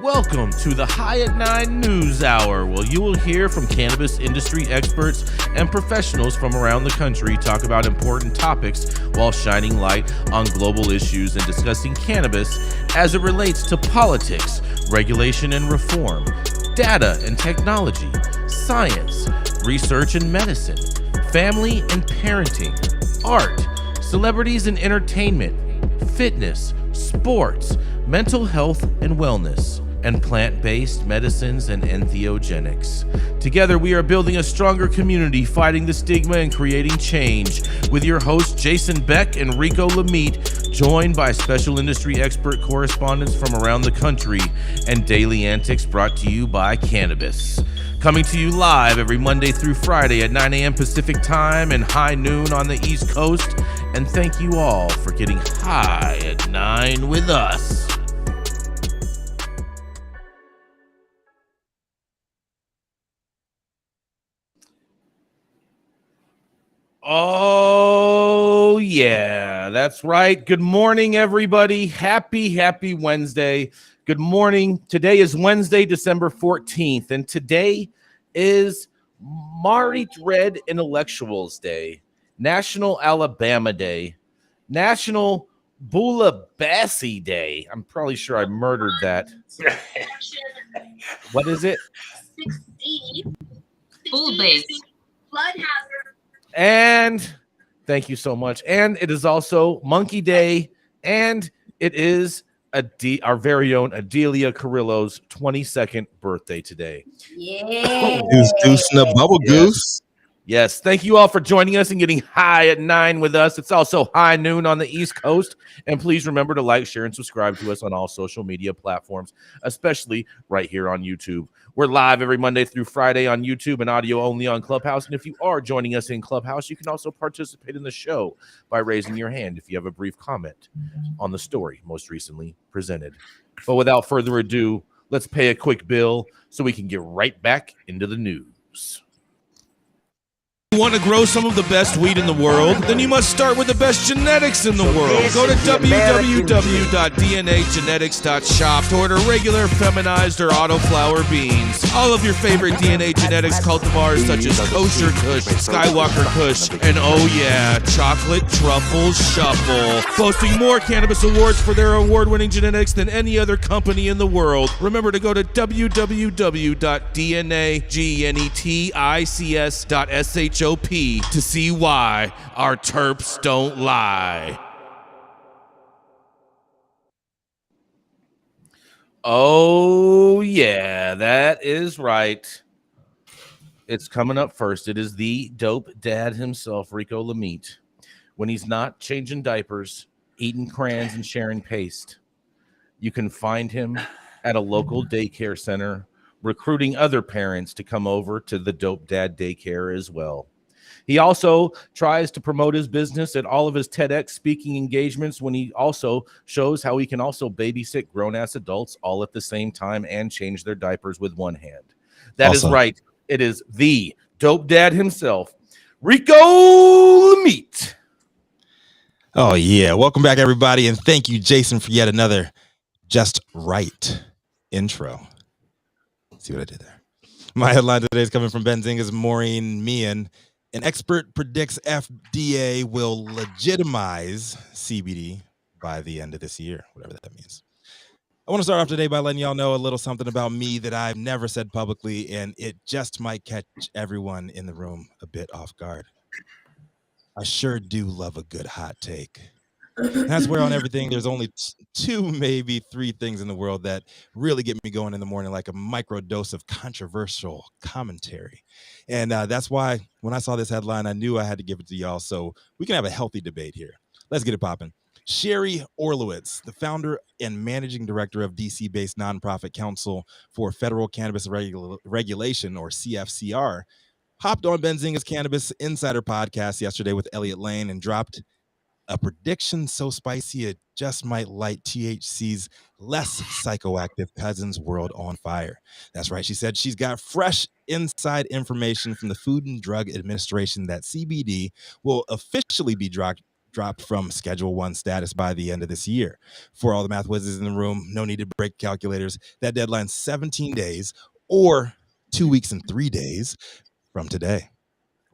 Welcome to the High at 9 News Hour, where you will hear from cannabis industry experts and professionals from around the country talk about important topics while shining light on global issues and discussing cannabis as it relates to politics, regulation and reform, data and technology, science, research and medicine, family and parenting, art, celebrities and entertainment, fitness, sports, mental health and wellness, and plant-based medicines and entheogenics. Together, we are building a stronger community, fighting the stigma and creating change. With your hosts, Jason Beck and Rico Lamitte, joined by special industry expert correspondents from around the country, and daily antics brought to you by Cannabis. Coming to you live every Monday through Friday at 9 a.m. Pacific Time and high noon on the East Coast. And thank you all for getting high at 9 with us. Oh, yeah, that's right. Good morning, everybody. Happy Wednesday. Good morning. Today is Wednesday, December 14th, and today is Married Red Intellectuals Day, National Alabama Day, National Bullabassi Day. I'm probably sure I murdered that. What is it? 60. Bull-based. Blood hazard. And thank you so much. And it is also Monkey Day, and it is our very own Adelia Carillo's 22nd birthday today. Yeah. Goose in the bubble goose. Yes. Thank you all for joining us and getting high at 9 with us. It's also high noon on the East Coast. And please remember to like, share, and subscribe to us on all social media platforms, especially right here on YouTube. We're live every Monday through Friday on YouTube and audio only on Clubhouse. And if you are joining us in Clubhouse, you can also participate in the show by raising your hand if you have a brief comment on the story most recently presented. But without further ado, let's pay a quick bill so we can get right back into the news. Want to grow some of the best weed in the world? Then you must start with the best genetics in the world. Go to www.dnagenetics.shop to order regular, feminized, or autoflower beans. All of your favorite DNA genetics cultivars such as Kosher Kush, Skywalker Kush, and oh yeah, Chocolate Truffle Shuffle. Boasting more cannabis awards for their award-winning genetics than any other company in the world. Remember to go to www.dnagenetics.shop to see why our terps don't lie. Oh, yeah, that is right. It's coming up first. It is the dope dad himself, Rico Lamitte. When he's not changing diapers, eating crayons, and sharing paste, you can find him at a local daycare center, recruiting other parents to come over to the Dope Dad Daycare as well. He also tries to promote his business at all of his TEDx speaking engagements, when he also shows how he can also babysit grown-ass adults all at the same time and change their diapers with one hand. That is right. It is the Dope Dad himself, Rico Lamitte. Oh, yeah. Welcome back, everybody, and thank you, Jason, for yet another just right intro. Let's see what I did there. My headline today is coming from Benzinga's Maureen Meehan. An expert predicts FDA will legitimize CBD by the end of this year, whatever that means. I want to start off today by letting y'all know a little something about me that I've never said publicly, and it just might catch everyone in the room a bit off guard. I sure do love a good hot take. That's where on everything, there's only two, maybe three things in the world that really get me going in the morning, like a micro dose of controversial commentary. And that's why when I saw this headline, I knew I had to give it to y'all so we can have a healthy debate here. Let's get it popping. Sherry Orlowitz, the founder and managing director of DC-based nonprofit Council for Federal Cannabis Regulation, or CFCR, hopped on Benzinga's Cannabis Insider podcast yesterday with Elliot Lane and dropped a prediction so spicy it just might light THC's less psychoactive cousin's world on fire. That's right. She said she's got fresh inside information from the Food and Drug Administration that CBD will officially be drop from Schedule 1 status by the end of this year. For all the math whizzes in the room, no need to break calculators. That deadline's 17 days or 2 weeks and 3 days from today.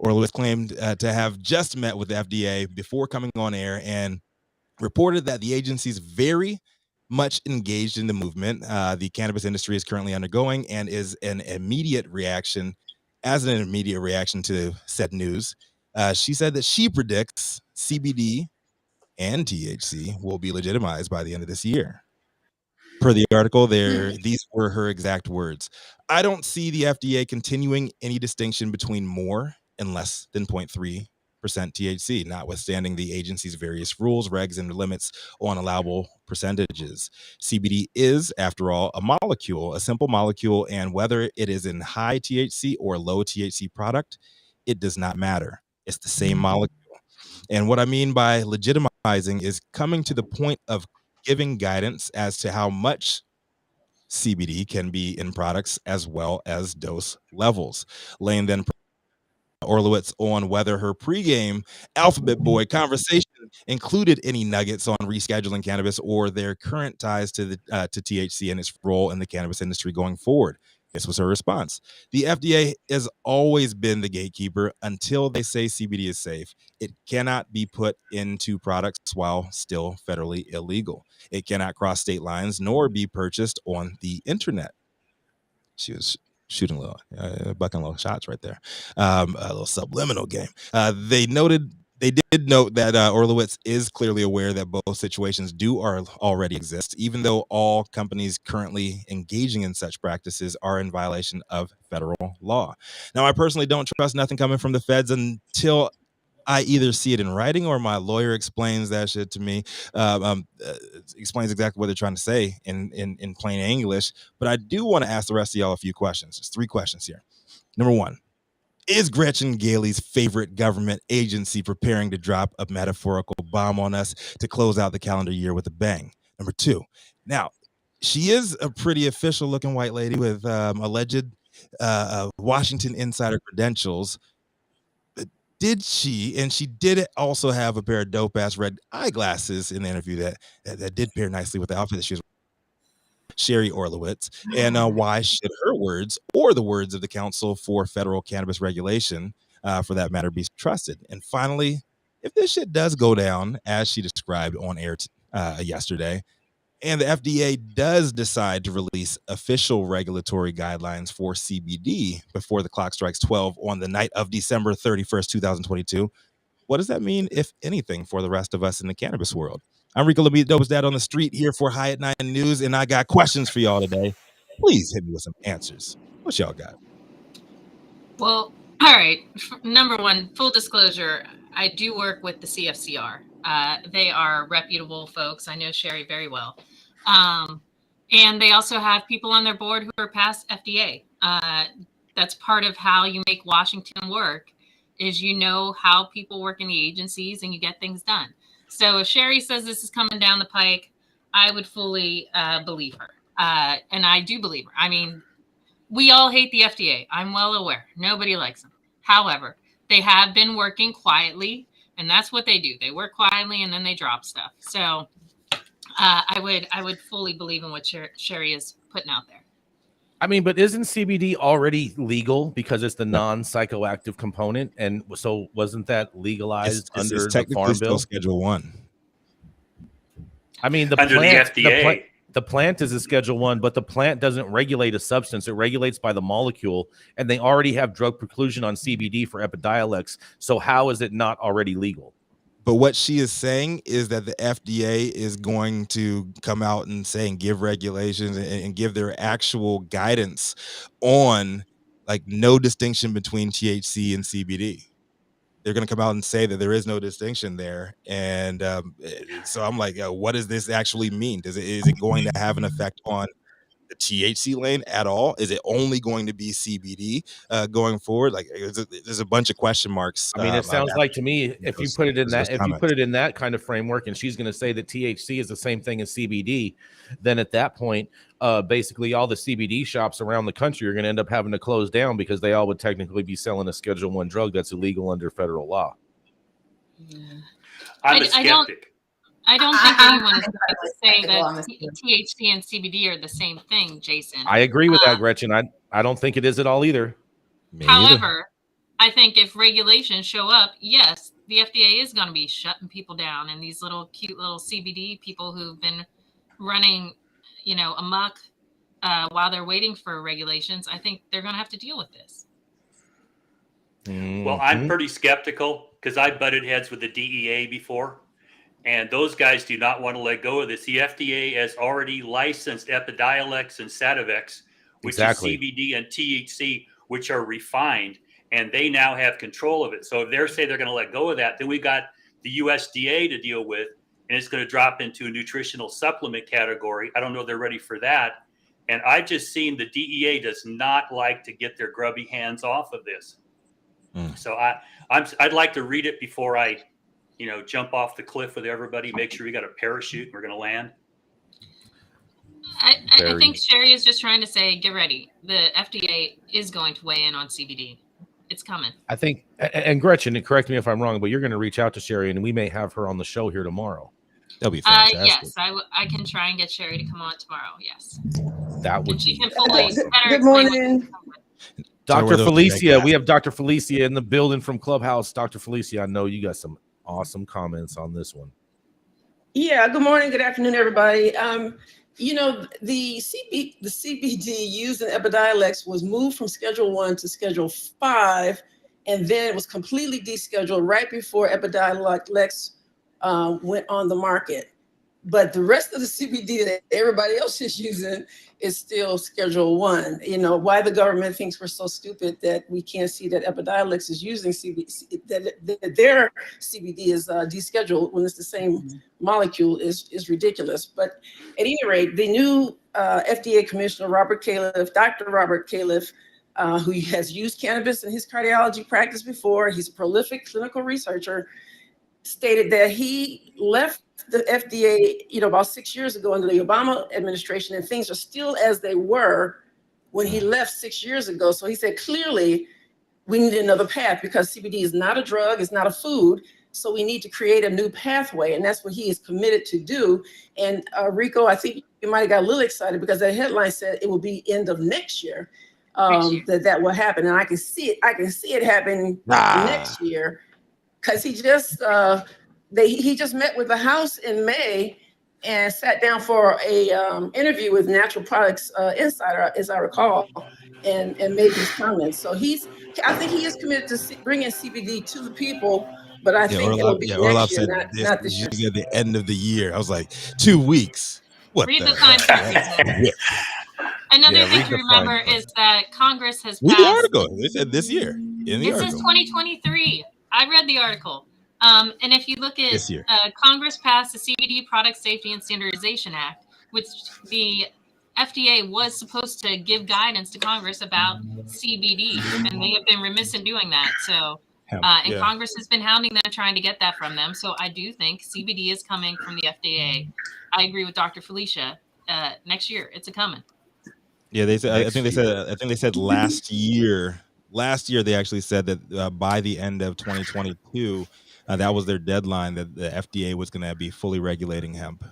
Orlowitz claimed to have just met with the FDA before coming on air and reported that the agency's very much engaged in the movement the cannabis industry is currently undergoing and is an immediate reaction to said news. She said that she predicts CBD and THC will be legitimized by the end of this year. Per the article, these were her exact words. I don't see the FDA continuing any distinction between more and less than 0.3% THC, notwithstanding the agency's various rules, regs, and limits on allowable percentages. CBD is, after all, a molecule, a simple molecule, and whether it is in high THC or low THC product, it does not matter. It's the same molecule. And what I mean by legitimizing is coming to the point of giving guidance as to how much CBD can be in products as well as dose levels. Lane then Orlowitz on whether her pregame Alphabet Boy conversation included any nuggets on rescheduling cannabis or their current ties to THC and its role in the cannabis industry going forward. This was her response. The FDA has always been the gatekeeper until they say CBD is safe. It cannot be put into products while still federally illegal. It cannot cross state lines nor be purchased on the internet. She was shooting a little, bucking little shots right there. A little subliminal game. They did note that Orlowitz is clearly aware that both situations already exist, even though all companies currently engaging in such practices are in violation of federal law. Now, I personally don't trust nothing coming from the feds until I either see it in writing or my lawyer explains that shit to me, explains exactly what they're trying to say in plain English. But I do want to ask the rest of y'all a few questions. There's 3 questions here. Number 1, is Gretchen Gailey's favorite government agency preparing to drop a metaphorical bomb on us to close out the calendar year with a bang? Number 2, now, she is a pretty official looking white lady with alleged Washington insider credentials. Did she, and she did also have a pair of dope ass red eyeglasses in the interview that did pair nicely with the outfit that she was. Sherry Orlowitz, and why should her words or the words of the Council for Federal Cannabis Regulation, for that matter, be trusted? And finally, if this shit does go down as she described on air yesterday, and the FDA does decide to release official regulatory guidelines for CBD before the clock strikes 12 on the night of December 31st, 2022, what does that mean, if anything, for the rest of us in the cannabis world? I'm Rico Lamitte, Dopest Dad on the street here for High at 9 News, and I got questions for y'all today. Please hit me with some answers. What y'all got? Well, all right. Number 1, full disclosure, I do work with the CFCR. They are reputable folks. I know Sherry very well. And they also have people on their board who are past FDA. That's part of how you make Washington work, is you know how people work in the agencies and you get things done. So if Sherry says this is coming down the pike, I would fully believe her. And I do believe her. I mean, we all hate the FDA. I'm well aware. Nobody likes them. However, they have been working quietly, and that's what they do. They work quietly and then they drop stuff. So I would fully believe in what Sherry is putting out there. I mean, but isn't CBD already legal because it's the non-psychoactive component? And so wasn't that legalized under the Farm Bill? Schedule 1. I mean, the FDA. The plant is a Schedule 1, but the plant doesn't regulate a substance. It regulates by the molecule, and they already have drug preclusion on CBD for Epidiolex. So how is it not already legal? But what she is saying is that the FDA is going to come out and say and give regulations and give their actual guidance on like no distinction between THC and CBD. They're going to come out and say that there is no distinction there. And so I'm like, what does this actually mean? Is it going to have an effect on the THC lane at all? Is it only going to be CBD going forward? Like, there's a bunch of question marks. I mean, it sounds like to me, if you put it in that kind of framework, and she's going to say that THC is the same thing as CBD, then at that point, basically all the CBD shops around the country are going to end up having to close down because they all would technically be selling a Schedule 1 drug that's illegal under federal law. Yeah. I'm a skeptic. I don't think anyone is going to say that THC and CBD are the same thing, Jason. I agree with that, Gretchen. I don't think it is at all either. However, I think if regulations show up, yes, the FDA is going to be shutting people down, and these little cute little CBD people who've been running, amok while they're waiting for regulations, I think they're going to have to deal with this. Well, I'm pretty skeptical because I butted heads with the DEA before, and those guys do not want to let go of this. The FDA has already licensed Epidiolex and Sativex, which is CBD and THC, which are refined, and they now have control of it. So if they say they're going to let go of that, then we've got the USDA to deal with, and it's going to drop into a nutritional supplement category. I don't know if they're ready for that. And I've just seen the DEA does not like to get their grubby hands off of this. So I'd like to read it before I, jump off the cliff with everybody. Make sure we got a parachute and we're going to land. I think Sherry is just trying to say, get ready. The FDA is going to weigh in on CBD. It's coming. I think, and Gretchen, correct me if I'm wrong, but you're going to reach out to Sherry, and we may have her on the show here tomorrow. That'll be fantastic. Yes, I can try and get Sherry to come on tomorrow. Yes, that would. And she can fully. Good morning. Dr. Felicia, we have Dr. Felicia in the building from Clubhouse. Dr. Felicia, I know you got some awesome comments on this one. Yeah, good morning, good afternoon, everybody. The CBD used in Epidiolex was moved from Schedule 1 to Schedule 5, and then it was completely descheduled right before Epidiolex went on the market. But the rest of the CBD that everybody else is using is still Schedule 1. Why the government thinks we're so stupid that we can't see that Epidiolex is using CBD, that their CBD is descheduled when it's the same molecule is ridiculous. But at any rate, the new FDA Commissioner, Dr. Robert Califf, who has used cannabis in his cardiology practice before, he's a prolific clinical researcher, stated that he left the FDA, about 6 years ago under the Obama administration, and things are still as they were when he left 6 years ago. So he said, clearly, we need another path because CBD is not a drug, it's not a food. So we need to create a new pathway, and that's what he is committed to do. And Rico, I think you might have got a little excited because that headline said it will be end of next year that will happen, and I can see it happening next year. Because he just met with the House in May and sat down for a interview with Natural Products Insider, as I recall, and made his comments. So I think he is committed to bringing CBD to the people, but I think it'll be next year, not this year. At the end of the year, I was like, 2 weeks. What? Read the fine print. Another thing to remember is that Congress has passed. Read the article. They said this year. This is 2023. I read the article. And if you look at Congress passed the CBD Product Safety and Standardization Act, which the FDA was supposed to give guidance to Congress about CBD, and they have been remiss in doing that. So, Congress has been hounding them, trying to get that from them. So I do think CBD is coming from the FDA. I agree with Dr. Felicia. Next year, it's a coming. Yeah, they said. I think they said last year. Last year, they actually said that by the end of 2022, that was their deadline, that the FDA was going to be fully regulating hemp.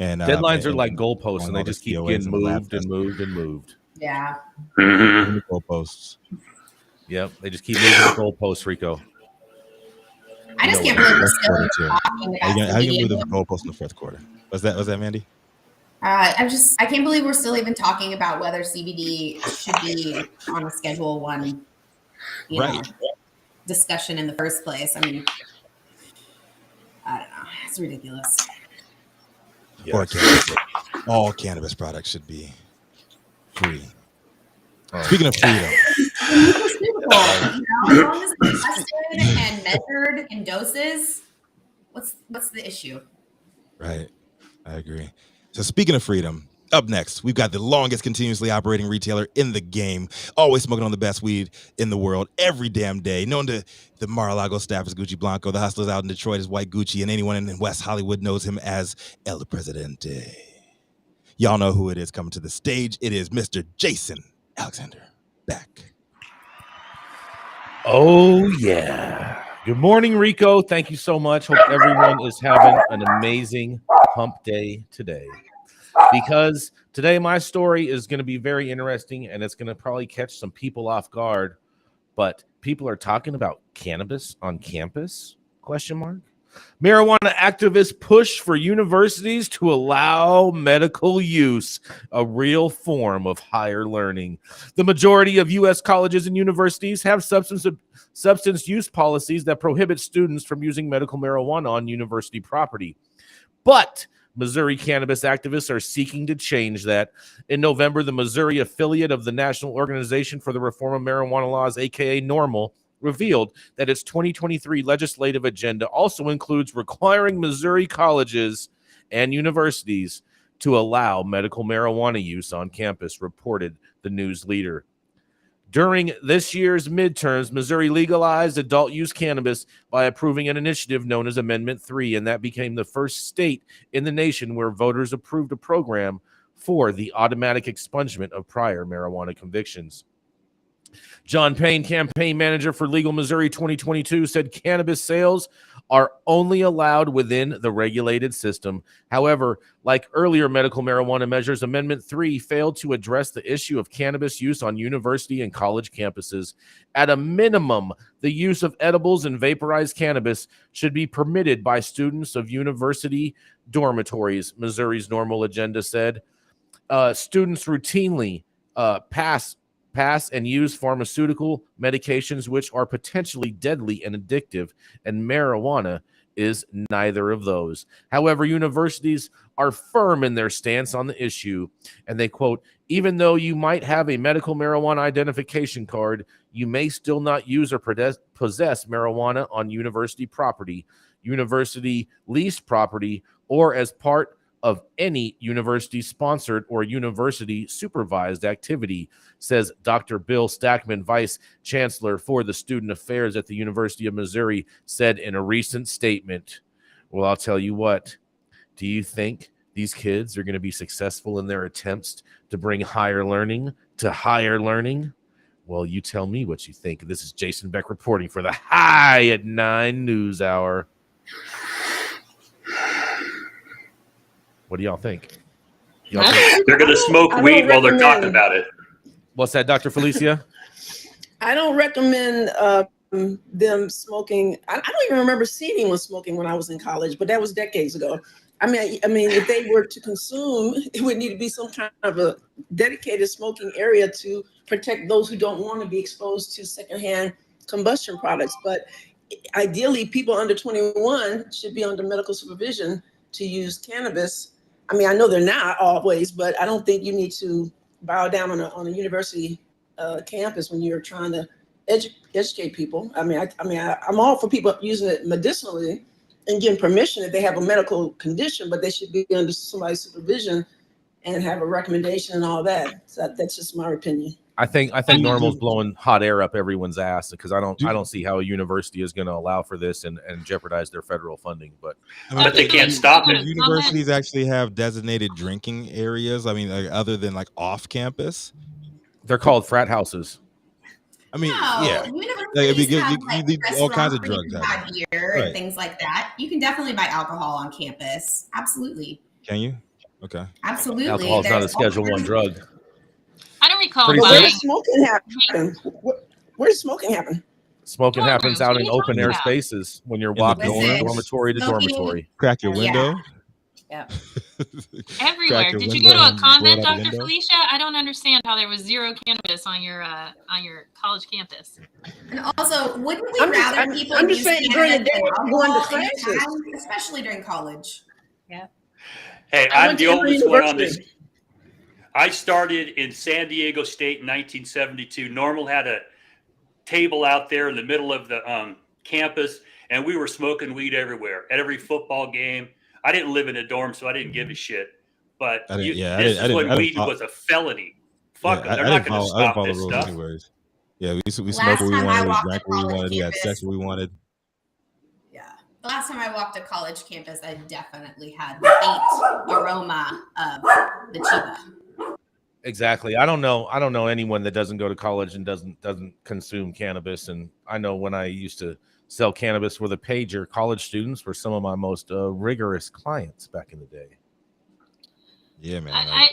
And deadlines are like goalposts, and they just keep getting moved and moved and moved. Yeah. Goalposts. Yep, they just keep moving the goalposts, Rico. I just can't believe we're still talking about CBD. How you move the goalposts in the fourth quarter? Was that Manndie? I can't believe we're still even talking about whether CBD should be on a Schedule 1 discussion in the first place. I mean, I don't know. It's ridiculous. Yes. Or cannabis. All cannabis products should be free. Speaking of freedom. As long as it's tested and measured in doses, what's the issue? Right. I agree. So speaking of freedom, up next, we've got the longest continuously operating retailer in the game, always smoking on the best weed in the world every damn day. Known to the Mar-a-Lago staff as Gucci Blanco, the hustlers out in Detroit as White Gucci, and anyone in West Hollywood knows him as El Presidente. Y'all know who it is coming to the stage. It is Mr. Jason Alexander Beck. Oh, yeah. Good morning, Rico. Thank you so much. Hope everyone is having an amazing hump day today. Because today my story is going to be very interesting and it's going to probably catch some people off guard. But people are talking about cannabis on campus? ? Marijuana activists push for universities to allow medical use, a real form of higher learning. The majority of U.S. colleges and universities have substance use policies that prohibit students from using medical marijuana on university property. But Missouri cannabis activists are seeking to change that. In November, the Missouri affiliate of the National Organization for the Reform of Marijuana Laws, aka NORML, revealed that its 2023 legislative agenda also includes requiring Missouri colleges and universities to allow medical marijuana use on campus, reported the news leader. During this year's midterms, Missouri legalized adult use cannabis by approving an initiative known as Amendment 3, and that became the first state in the nation where voters approved a program for the automatic expungement of prior marijuana convictions. John Payne, campaign manager for Legal Missouri 2022, said cannabis sales are only allowed within the regulated system. However, like earlier medical marijuana measures, Amendment 3 failed to address the issue of cannabis use on university and college campuses. At a minimum, the use of edibles and vaporized cannabis should be permitted by students of university dormitories, Missouri's NORML agenda said. Students routinely pass and use pharmaceutical medications which are potentially deadly and addictive, and marijuana is neither of those. However, universities are firm in their stance on the issue, and they quote, "Even though you might have a medical marijuana identification card, you may still not use or possess marijuana on university property, university leased property, or as part of any university-sponsored or university-supervised activity," says Dr. Bill Stackman, Vice Chancellor for the Student Affairs at the University of Missouri, said in a recent statement. Well, I'll tell you what. Do you think these kids are going to be successful in their attempts to bring higher learning to higher learning? Well, you tell me what you think. This is Jason Beck reporting for the High at 9 News Hour. What do y'all think? They're going to smoke weed while they're talking about it. What's that, Dr. Felicia? I don't recommend them smoking. I don't even remember seeing anyone smoking when I was in college, but that was decades ago. I mean, if they were to consume, it would need to be some kind of a dedicated smoking area to protect those who don't want to be exposed to secondhand combustion products. But ideally, people under 21 should be under medical supervision to use cannabis. I mean, I know they're not always, but I don't think you need to bow down on a university campus when you're trying to educate people. I'm all for people using it medicinally and getting permission if they have a medical condition, but they should be under somebody's supervision and have a recommendation and all that. So that's just my opinion. I think NORML's blowing hot air up everyone's ass, because I don't see how a university is going to allow for this and jeopardize their federal funding. But they can't stop it. Universities actually have designated drinking areas. I mean, other than like off campus, they're called frat houses. I mean, yeah, universities have all kinds of drugs out here and things like that. You can definitely buy alcohol on campus. Absolutely. Can you? Okay. Absolutely. Alcohol's not a Schedule I drug. I don't recall Where buying. does smoking happen? Where does smoking happen? Smoking happens out in What are you open air talking about? spaces when you're walking Listen, dormitory to smoking- dormitory. Crack your window. Yeah. Everywhere. Crack your Did you go to window a and convent, blow it out the Dr. window? Felicia? I don't understand how there was zero cannabis on your college campus. And also, wouldn't we I'm just- rather I'm- people I'm just use saying during the cannabis day than going to alcohol classes. anytime, especially during college? Hey, I I'm went the to Emory oldest one on this. University. I started in San Diego State in 1972. NORML had a table out there in the middle of the campus, and we were smoking weed everywhere at every football game. I didn't live in a dorm, so I didn't give a shit. But this is when weed was a felony. Fuck them. They're not going to stop this stuff. Anyways. Yeah, we smoked Last what we time I wanted, we walked drank to what we college wanted, we had campus- sex what we wanted. Yeah. The last time I walked to college campus, I definitely had the faint aroma of the chiba. Exactly. I don't know anyone that doesn't go to college and doesn't consume cannabis. And I know when I used to sell cannabis with a pager. College students were some of my most rigorous clients back in the day. Yeah, man. I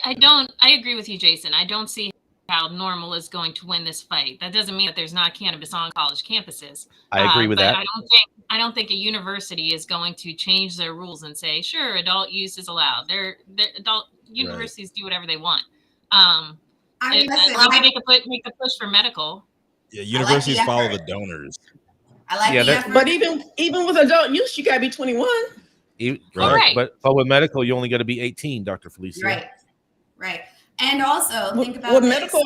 agree with you, Jason. I don't see how NORML is going to win this fight. That doesn't mean that there's not cannabis on college campuses. I agree with that. I don't think a university is going to change their rules and say, sure, adult use is allowed. They're adult universities do whatever they want. Maybe make a push for medical. Yeah, universities follow the donors. I like the effort. But even with adult use, you gotta be 21. Right. But with medical, you only got to be 18, Dr. Felicia. Right. And also think about with medical.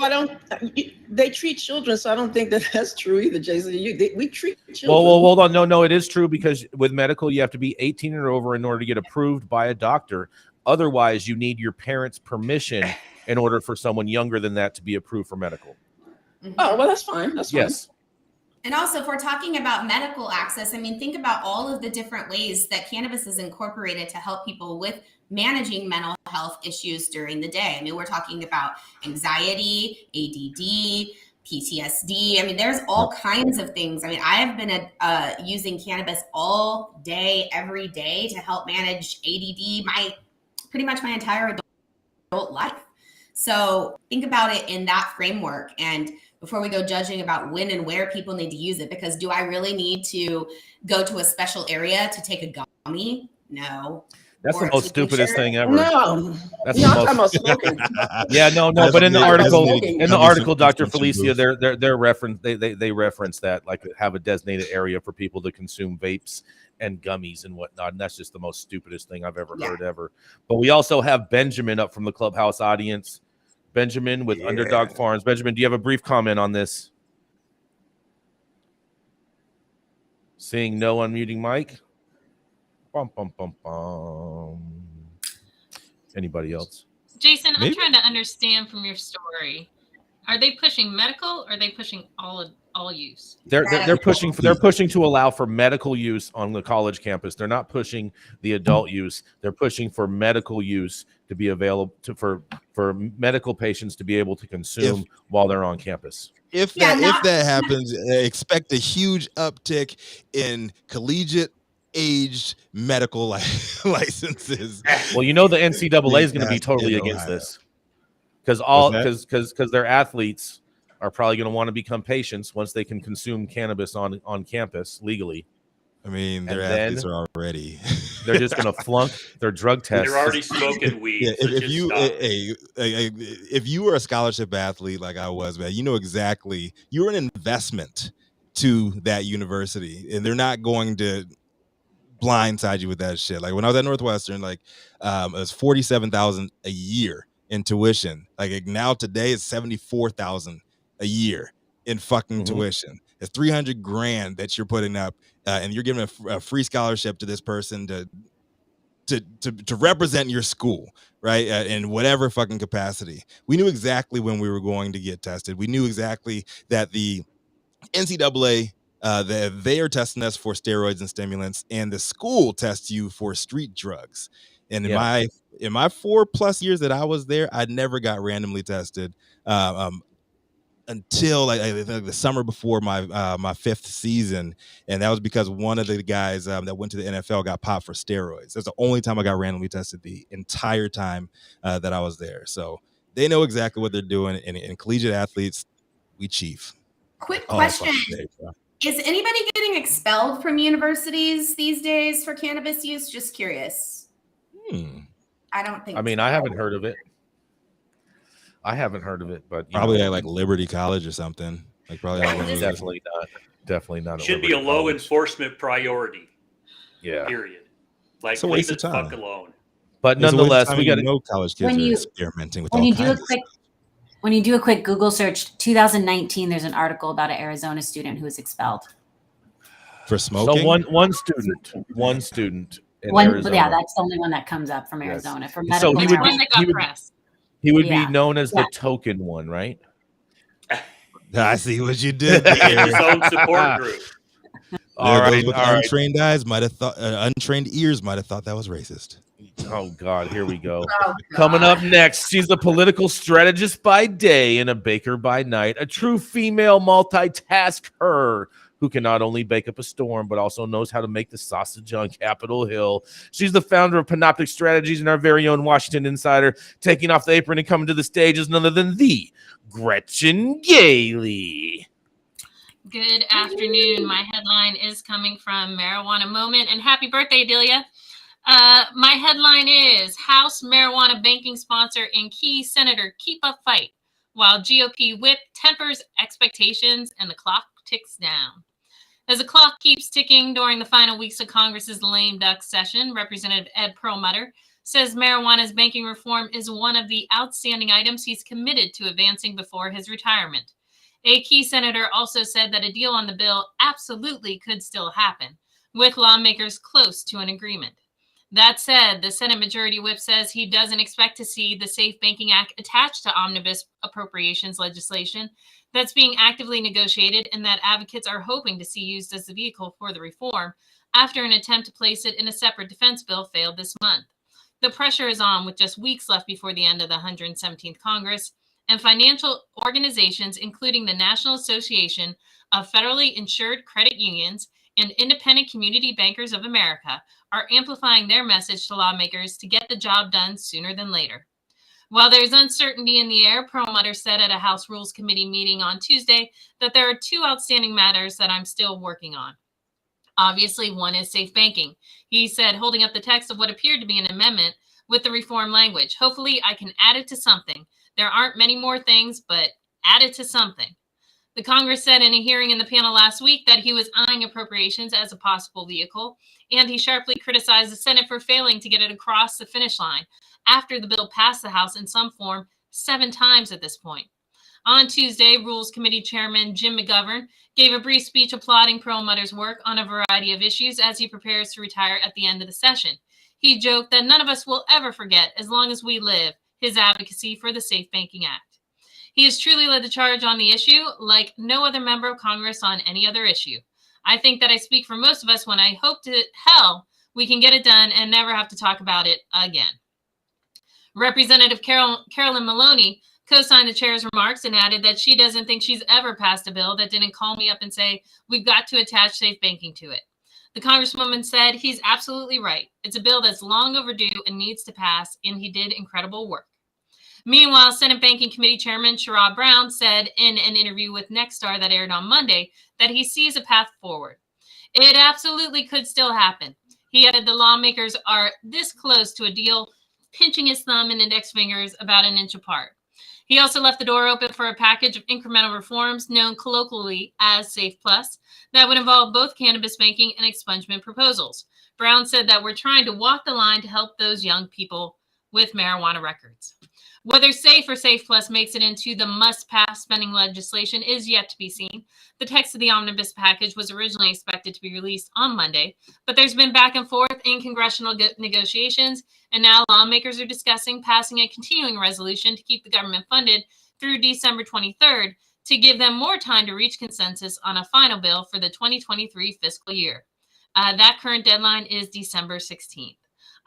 They treat children, so I don't think that's true either, Jason. We treat children. Well, hold on. No, it is true, because with medical, you have to be 18 or over in order to get approved by a doctor. Otherwise, you need your parents' permission in order for someone younger than that to be approved for medical. Oh, well, that's fine. Yes. And also, if we're talking about medical access, I mean, think about all of the different ways that cannabis is incorporated to help people with managing mental health issues during the day. I mean, we're talking about anxiety, ADD, PTSD. I mean, there's all kinds of things. I mean, I have been using cannabis all day, every day to help manage ADD pretty much my entire adult life. So think about it in that framework. And before we go judging about when and where people need to use it, because do I really need to go to a special area to take a gummy? No. That's the most stupidest thing ever. No, that's talking about smoking. Yeah, no. But in the article, Dr. Felicia, they reference that, like, have a designated area for people to consume vapes and gummies and whatnot. And that's just the most stupidest thing I've ever heard ever. But we also have Benjamin up from the Clubhouse audience. Benjamin with Underdog Farms. Benjamin, do you have a brief comment on this? Seeing no unmuting mic. Bum, bum, bum, bum. Anybody else? Jason, I'm trying to understand from your story. Are they pushing medical, or are they pushing all use? They're pushing to allow for medical use on the college campus. They're not pushing the adult use. They're pushing for medical use to be available for medical patients to be able to consume while they're on campus. If that happens, expect a huge uptick in collegiate aged medical licenses. Well, you know, the NCAA is going to be totally against this, because their athletes are probably going to want to become patients once they can consume cannabis on campus legally. I mean, their athletes are already. They're just going to flunk their drug tests. They're already smoking weed. Yeah, if you were a scholarship athlete like I was, man, you know exactly. You're an investment to that university, and they're not going to blindside you with that shit. Like when I was at Northwestern, like it was $47,000 a year in tuition. Like now today it's $74,000 a year in fucking tuition. It's $300,000 that you're putting up, and you're giving a free scholarship to this person to represent your school, right? In whatever fucking capacity. We knew exactly when we were going to get tested. We knew exactly that the NCAA they are testing us for steroids and stimulants, and the school tests you for street drugs. And in my 4+ years that I was there, I never got randomly tested until like the summer before my 5th season, and that was because one of the guys that went to the NFL got popped for steroids. That's the only time I got randomly tested the entire time that I was there. So they know exactly what they're doing, and collegiate athletes, we chief. Quick question. Is anybody getting expelled from universities these days for cannabis use? Just curious. I don't think. I mean, I haven't heard of it. But probably at like Liberty College or something. Like probably definitely not. Should be a low enforcement priority. Yeah. Period. Like it's a leave waste it of time. fuck alone. But nonetheless, we got to know college kids are experimenting with when all you do kinds a quick. When you do a quick Google search, 2019, there's an article about an Arizona student who was expelled for smoking. So one student. In Arizona. Yeah, that's the only one that comes up from Arizona for medical. So he would be known as the token one, right? I see what you did there. His own support group. All right. Untrained eyes might have thought. Untrained ears might have thought that was racist. Oh God, here we go. Coming up next, she's a political strategist by day and a baker by night, a true female multitasker. who can not only bake up a storm, but also knows how to make the sausage on Capitol Hill. She's the founder of Panoptic Strategies and our very own Washington insider. Taking off the apron and coming to the stage is none other than the Gretchen Gailey. Good afternoon. My headline is coming from Marijuana Moment, and happy birthday, Adelia. My headline is House Marijuana Banking Sponsor and Key Senator Keep Up Fight, while GOP whip tempers expectations and the clock ticks down. As the clock keeps ticking during the final weeks of Congress's lame duck session, Representative Ed Perlmutter says marijuana's banking reform is one of the outstanding items he's committed to advancing before his retirement. A key senator also said that a deal on the bill absolutely could still happen, with lawmakers close to an agreement. That said, the Senate Majority Whip says he doesn't expect to see the Safe Banking Act attached to omnibus appropriations legislation that's being actively negotiated and that advocates are hoping to see used as the vehicle for the reform after an attempt to place it in a separate defense bill failed this month. The pressure is on with just weeks left before the end of the 117th Congress, and financial organizations, including the National Association of Federally Insured Credit Unions and Independent Community Bankers of America, are amplifying their message to lawmakers to get the job done sooner than later. While there's uncertainty in the air, Perlmutter said at a House Rules Committee meeting on Tuesday that there are two outstanding matters that I'm still working on. Obviously, one is safe banking. He said, holding up the text of what appeared to be an amendment with the reform language. Hopefully, I can add it to something. There aren't many more things, but add it to something. The Congress said in a hearing in the panel last week that he was eyeing appropriations as a possible vehicle, and he sharply criticized the Senate for failing to get it across the finish line after the bill passed the House in some form 7 times at this point. On Tuesday, Rules Committee Chairman Jim McGovern gave a brief speech applauding Perlmutter's work on a variety of issues as he prepares to retire at the end of the session. He joked that none of us will ever forget, as long as we live, his advocacy for the Safe Banking Act. He has truly led the charge on the issue like no other member of Congress on any other issue. I think that I speak for most of us when I hope to hell we can get it done and never have to talk about it again. Representative Carolyn Maloney co-signed the chair's remarks and added that she doesn't think she's ever passed a bill that didn't call me up and say, we've got to attach safe banking to it. The congresswoman said he's absolutely right. It's a bill that's long overdue and needs to pass, and he did incredible work. Meanwhile, Senate Banking Committee Chairman Sherrod Brown said in an interview with Nexstar that aired on Monday that he sees a path forward. It absolutely could still happen. He added the lawmakers are this close to a deal, pinching his thumb and index fingers about an inch apart. He also left the door open for a package of incremental reforms known colloquially as Safe Plus that would involve both cannabis banking and expungement proposals. Brown said that we're trying to walk the line to help those young people with marijuana records. Whether Safe or Safe Plus makes it into the must-pass spending legislation is yet to be seen. The text of the omnibus package was originally expected to be released on Monday, but there's been back and forth in congressional negotiations, and now lawmakers are discussing passing a continuing resolution to keep the government funded through December 23rd to give them more time to reach consensus on a final bill for the 2023 fiscal year. That current deadline is December 16th.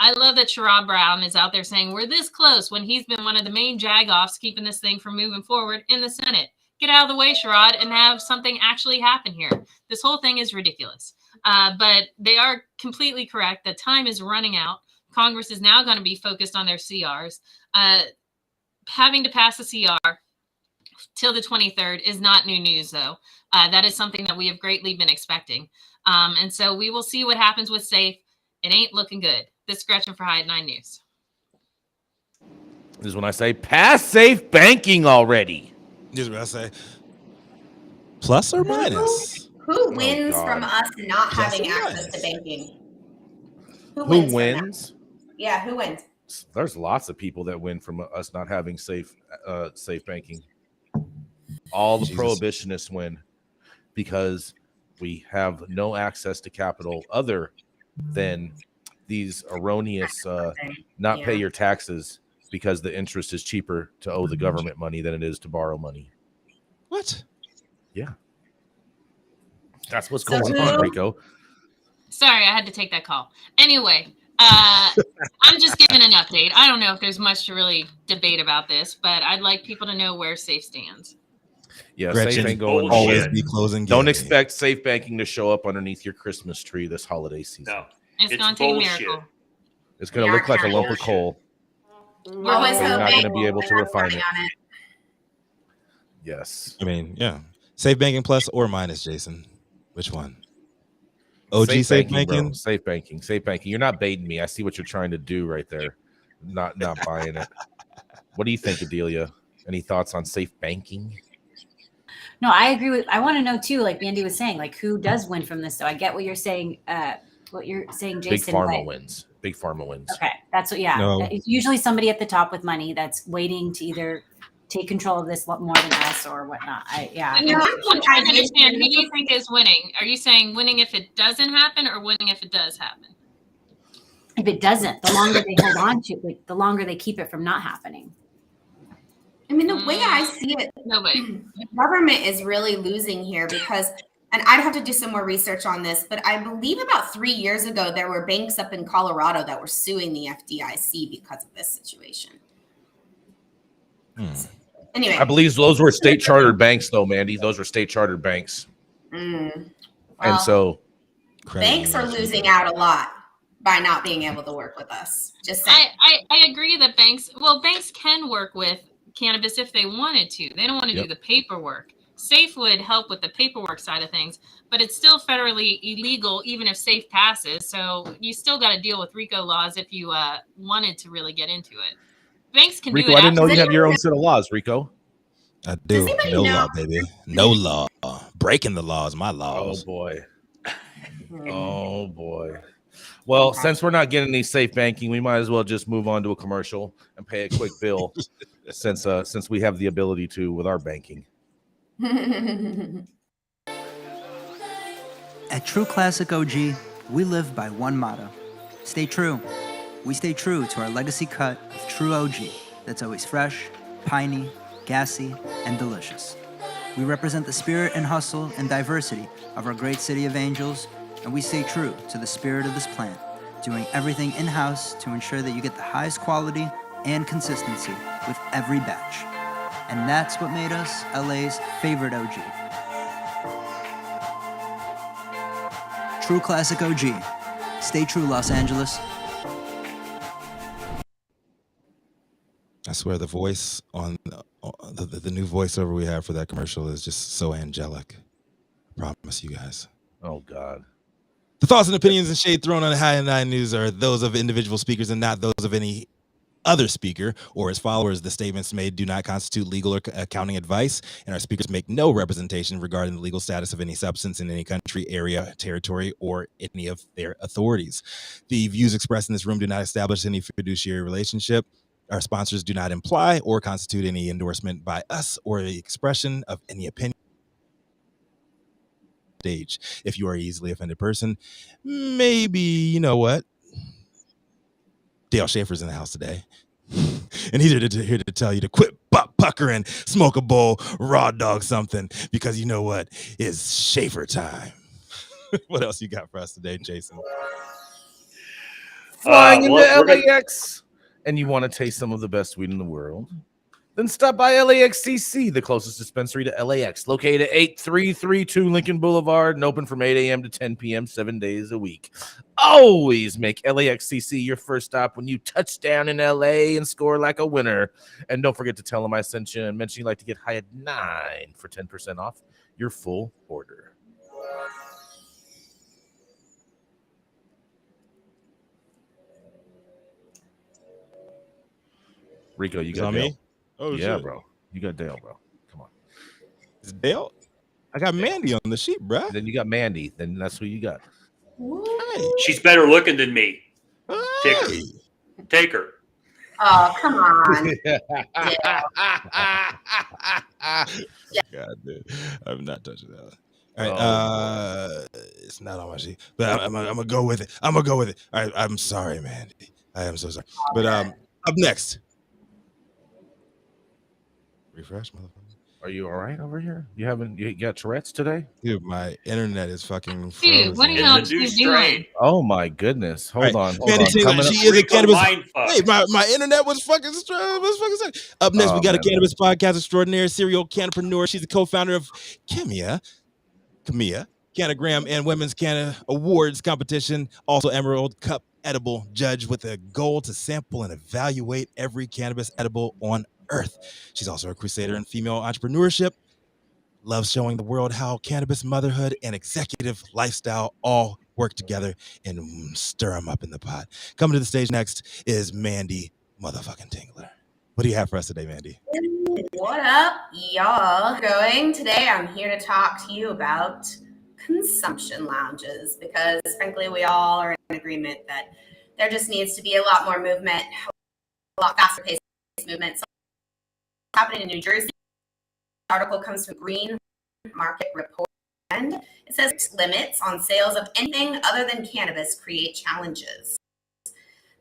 I love that Sherrod Brown is out there saying we're this close when he's been one of the main jag-offs keeping this thing from moving forward in the Senate. Get out of the way, Sherrod, and have something actually happen here. This whole thing is ridiculous. But they are completely correct. The time is running out. Congress is now going to be focused on their CRs. Having to pass a CR till the 23rd is not new news, though. That is something that we have greatly been expecting. And so we will see what happens with SAFE. It ain't looking good. This is Gretchen for High 9 News. This is when I say pass safe banking already. This is what I say. Plus or minus? Who wins from us not having access to banking? Who wins? Yeah, who wins? There's lots of people that win from us not having safe banking. All the prohibitionists win because we have no access to capital other than these erroneous pay your taxes because the interest is cheaper to owe the government money than it is to borrow money. What? Yeah. That's what's going on, Rico. Sorry, I had to take that call. Anyway, I'm just giving an update. I don't know if there's much to really debate about this, but I'd like people to know where SAFE stands. Yeah, Gretchen, safe ain't going always nowhere. be closing. Don't Gailey. expect safe banking to show up underneath your Christmas tree this holiday season. No, It's it's going to take a bullshit. miracle. It's going to look like a lump of coal. We're always You're not hoping. going to be able to refine it. On it. Yes. I mean, yeah. Safe banking plus or minus, Jason? Which one? OG safe banking? Bro. Safe banking. Safe banking. You're not baiting me. I see what you're trying to do right there. Not buying it. What do you think, Adelia? Any thoughts on safe banking? No, I agree with. I want to know too, like Manndie was saying, like who does win from this. So I get what you're saying. Jason. Big Pharma wins. Big Pharma wins. Okay, that's what. Yeah, No. it's usually somebody at the top with money that's waiting to either take control of this more than us or whatnot. I'm trying to understand. Who do you think is winning? Are you saying winning if it doesn't happen, or winning if it does happen? If it doesn't, the longer they hold on to it, the longer they keep it from not happening. I mean, the way I see it, Nobody. the government is really losing here because, and I'd have to do some more research on this, but I believe about 3 years ago, there were banks up in Colorado that were suing the FDIC because of this situation. Anyway. I believe those were state chartered banks, though, Manndie. Those were state chartered banks. Well, And so banks are losing out a lot by not being able to work with us. Just saying. I agree that banks can work with cannabis if they wanted to. They don't want to do the paperwork. SAFE would help with the paperwork side of things, but it's still federally illegal even if SAFE passes. So you still got to deal with RICO laws if you wanted to really get into it. Banks can Rico, do it. I didn't know you have your own set of laws, Rico. I do. No know? law, baby. No law. Breaking the law is my laws. Oh boy. Oh boy. Well, since we're not getting any safe banking, we might as well just move on to a commercial and pay a quick bill since we have the ability to with our banking. At True Classic OG, we live by one motto: stay true. We stay true to our legacy cut of True OG that's always fresh, piney, gassy, and delicious. We represent the spirit and hustle and diversity of our great city of Angels, and we stay true to the spirit of this plant, doing everything in-house to ensure that you get the highest quality and consistency with every batch. And that's what made us LA's favorite OG. True Classic OG. Stay true, Los Angeles. I swear the voice on the new voiceover we have for that commercial is just so angelic. I promise you guys. Oh God. The thoughts and opinions and shade thrown on High and Nine News are those of individual speakers and not those of any other speaker or his followers. The statements made do not constitute legal or accounting advice, and our speakers make no representation regarding the legal status of any substance in any country, area, territory, or any of their authorities. The views expressed in this room do not establish any fiduciary relationship. Our sponsors do not imply or constitute any endorsement by us or the expression of any opinion. Stage. If you are an easily offended person, maybe, you know what? Dale Schafer's in the house today. And he's here to tell you to quit butt puckering, smoke a bowl, raw dog something, because you know what? It's Schafer time. What else you got for us today, Jason? Flying into LAX, and you want to taste some of the best weed in the world? Then stop by LAXCC, the closest dispensary to LAX, located at 8332 Lincoln Boulevard and open from 8 a.m. to 10 p.m. 7 days a week. Always make LAXCC your first stop when you touch down in LA and score like a winner. And don't forget to tell them I sent you and mention you'd like to get high at 9 for 10% off your full order. Rico, you got me? Oh, yeah, shit. bro. You got Dale, bro. Come on. Is Dale? I got Manndie on the sheet, bro. Then you got Manndie. Then that's who you got. Hey. She's better looking than me. Hey. Take her. Oh, come on. God, dude. I'm not touching that. All right. It's not on my sheet, but I'm gonna go with it. I'm gonna go with it. All right. I'm sorry, Manndie. I am so sorry. But up next. Refresh, motherfucker. Are you all right over here? You got Tourette's today? Dude, my internet is fucking frozen. Dude, what are It's y'all a new doing? strain. Oh my goodness. Hold on. Manndie Tingler, Coming up. she is a Rico cannabis. mind fuck. Hey, my internet was fucking strong. Up next, we got a cannabis podcast extraordinaire, serial cannapreneur. She's the co-founder of Camilla, Cannagram and Women's Canna Awards competition. Also, Emerald Cup edible judge with a goal to sample and evaluate every cannabis edible on earth. She's also a crusader in female entrepreneurship. Loves showing the world how cannabis, motherhood, and executive lifestyle all work together and stir them up in the pot. Coming to the stage next is Manndie motherfucking Tingler. What do you have for us today, Manndie? What up, y'all? Today I'm here to talk to you about consumption lounges, because frankly we all are in agreement that there just needs to be a lot more movement, a lot faster paced movement. So what's happening in New Jersey? The article comes from Green Market Report, and it says limits on sales of anything other than cannabis create challenges.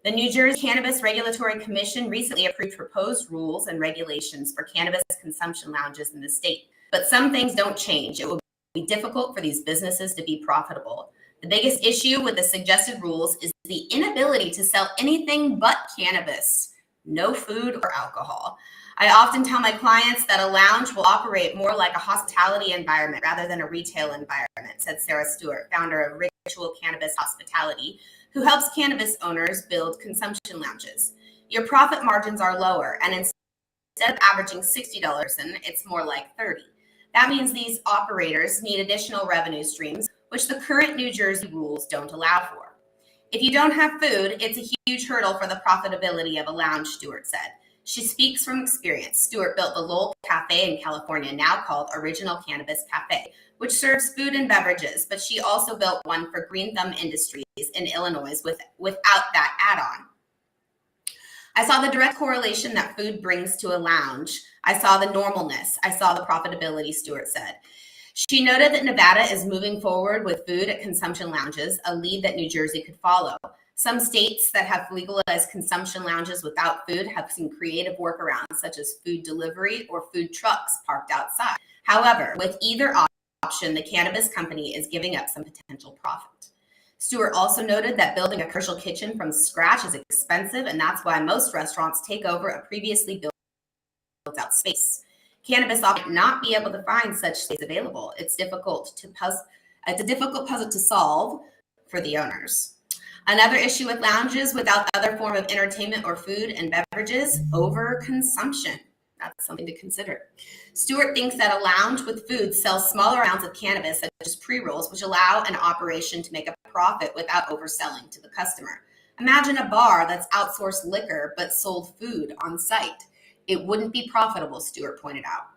The New Jersey Cannabis Regulatory Commission recently approved proposed rules and regulations for cannabis consumption lounges in the state, but some things don't change. It will be difficult for these businesses to be profitable. The biggest issue with the suggested rules is the inability to sell anything but cannabis, no food or alcohol. I often tell my clients that a lounge will operate more like a hospitality environment rather than a retail environment, said Sarah Stewart, founder of Ritual Cannabis Hospitality, who helps cannabis owners build consumption lounges. Your profit margins are lower, and instead of averaging $60, it's more like $30. That means these operators need additional revenue streams, which the current New Jersey rules don't allow for. If you don't have food, it's a huge hurdle for the profitability of a lounge, Stewart said. She speaks from experience. Stewart built the Lowell Cafe in California, now called Original Cannabis Cafe, which serves food and beverages, but she also built one for Green Thumb Industries in Illinois without that add-on. I saw the direct correlation that food brings to a lounge. I saw the normalness. I saw the profitability, Stewart said. She noted that Nevada is moving forward with food at consumption lounges, a lead that New Jersey could follow. Some states that have legalized consumption lounges without food have seen creative workarounds, such as food delivery or food trucks parked outside. However, with either option, the cannabis company is giving up some potential profit. Stewart also noted that building a commercial kitchen from scratch is expensive, and that's why most restaurants take over a previously built out space. Cannabis might not be able to find such space available. It's a difficult puzzle to solve for the owners. Another issue with lounges without the other form of entertainment or food and beverages, overconsumption. That's something to consider. Stewart thinks that a lounge with food sells smaller amounts of cannabis, such as pre-rolls, which allow an operation to make a profit without overselling to the customer. Imagine a bar that's outsourced liquor but sold food on site. It wouldn't be profitable, Stewart pointed out.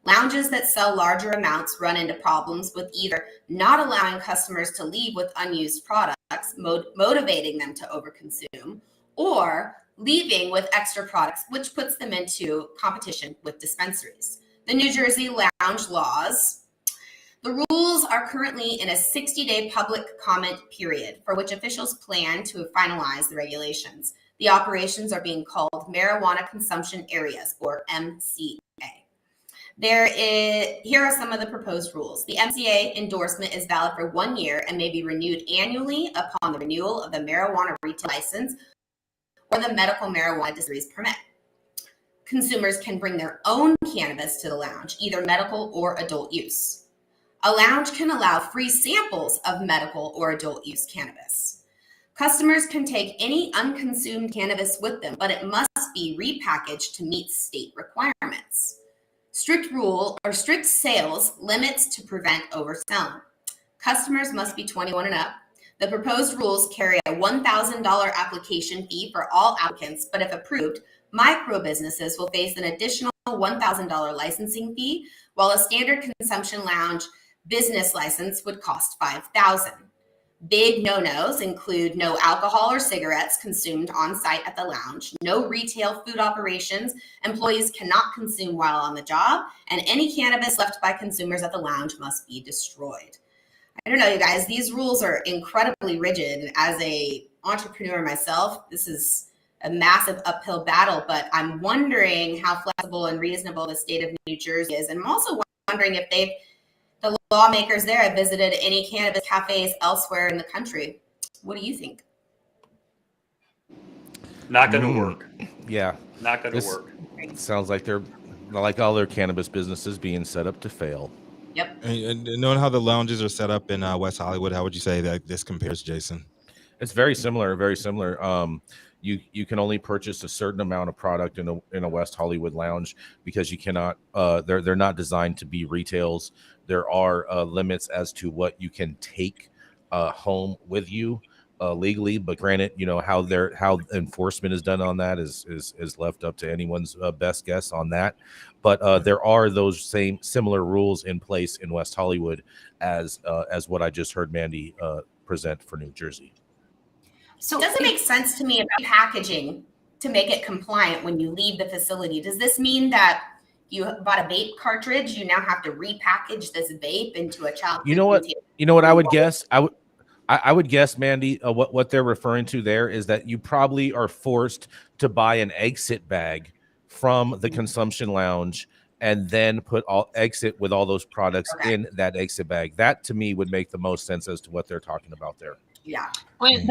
Lounges that sell larger amounts run into problems with either not allowing customers to leave with unused products, motivating them to overconsume, or leaving with extra products, which puts them into competition with dispensaries. The New Jersey lounge laws. The rules are currently in a 60-day public comment period for which officials plan to finalize the regulations. The operations are being called marijuana consumption areas, or MCA. Here are some of the proposed rules. The MCA endorsement is valid for 1 year and may be renewed annually upon the renewal of the marijuana retail license or the medical marijuana dispensaries permit. Consumers can bring their own cannabis to the lounge, either medical or adult use. A lounge can allow free samples of medical or adult use cannabis. Customers can take any unconsumed cannabis with them, but it must be repackaged to meet state requirements. Strict sales limits to prevent overselling. Customers must be 21 and up. The proposed rules carry a $1,000 application fee for all applicants, but if approved, micro businesses will face an additional $1,000 licensing fee, while a standard consumption lounge business license would cost $5,000. Big no-nos include no alcohol or cigarettes consumed on site at the lounge, no retail food operations, employees cannot consume while on the job, and any cannabis left by consumers at the lounge must be destroyed. I don't know, you guys, these rules are incredibly rigid. As an entrepreneur myself, this is a massive uphill battle, but I'm wondering how flexible and reasonable the state of New Jersey is. And I'm also wondering if the lawmakers there have visited any cannabis cafes elsewhere in the country. What do you think? Not going to work. Yeah. Not going to work. Sounds like they're like all their cannabis businesses being set up to fail. Yep. And knowing how the lounges are set up in West Hollywood, how would you say that this compares, Jason? It's very similar. Very similar. You can only purchase a certain amount of product in a West Hollywood lounge because you cannot. They're not designed to be retails. There are limits as to what you can take home with you legally. But granted, how enforcement is done on that is left up to anyone's best guess on that. But there are those similar rules in place in West Hollywood as what I just heard Manndie present for New Jersey. So does it make sense to me about packaging to make it compliant when you leave the facility? Does this mean that you bought a vape cartridge, you now have to repackage this vape into a child? You know what I would guess? I would guess, Manndie, what they're referring to there is that you probably are forced to buy an exit bag from the consumption lounge and then exit with all those products in that exit bag. That to me would make the most sense as to what they're talking about there. Yeah. I'm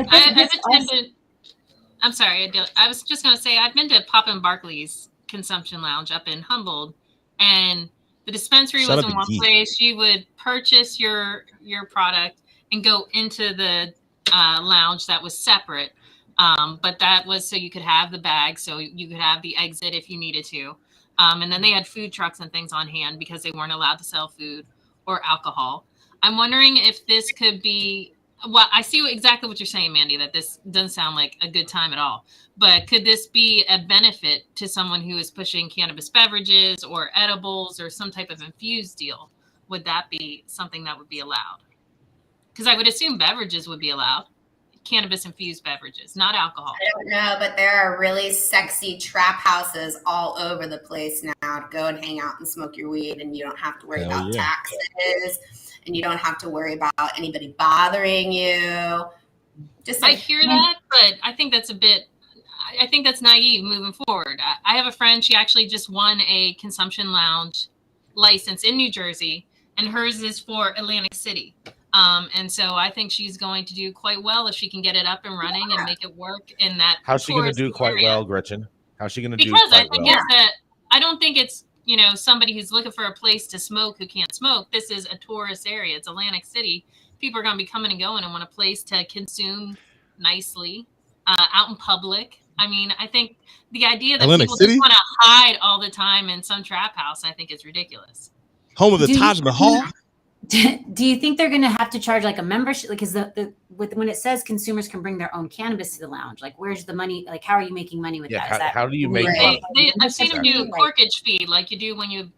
sorry. I was just going to say I've been to Poppin' Barkley's consumption lounge up in Humboldt, and the dispensary was in one place. You would purchase your product and go into the lounge that was separate. But that was so you could have the bag, so you could have the exit if you needed to. And then they had food trucks and things on hand because they weren't allowed to sell food or alcohol. I'm wondering if this could be, well, I see exactly what you're saying, Manndie, that this doesn't sound like a good time at all. But could this be a benefit to someone who is pushing cannabis beverages or edibles or some type of infused deal? Would that be something that would be allowed? Because I would assume beverages would be allowed. Cannabis infused beverages, not alcohol. I don't know, but there are really sexy trap houses all over the place now to go and hang out and smoke your weed, and you don't have to worry about taxes, and you don't have to worry about anybody bothering you. I hear that, but I think that's I think that's naive moving forward. I have a friend, she actually just won a consumption lounge license in New Jersey, and hers is for Atlantic City. And so I think she's going to do quite well if she can get it up and running and make it work in that. How's she going to do quite well, Gretchen? How's she going to do quite well? Because I don't think it's, somebody who's looking for a place to smoke who can't smoke. This is a tourist area. It's Atlantic City. People are going to be coming and going and want a place to consume nicely out in public. I mean, I think the idea that people just want to hide all the time in some trap house, I think is ridiculous. Home of the Taj Mahal. Do you think they're going to have to charge like a membership? Because when it says consumers can bring their own cannabis to the lounge, like where's the money? Like how are you making money with that? How do you make money? I've seen them do corkage fee, like you do when you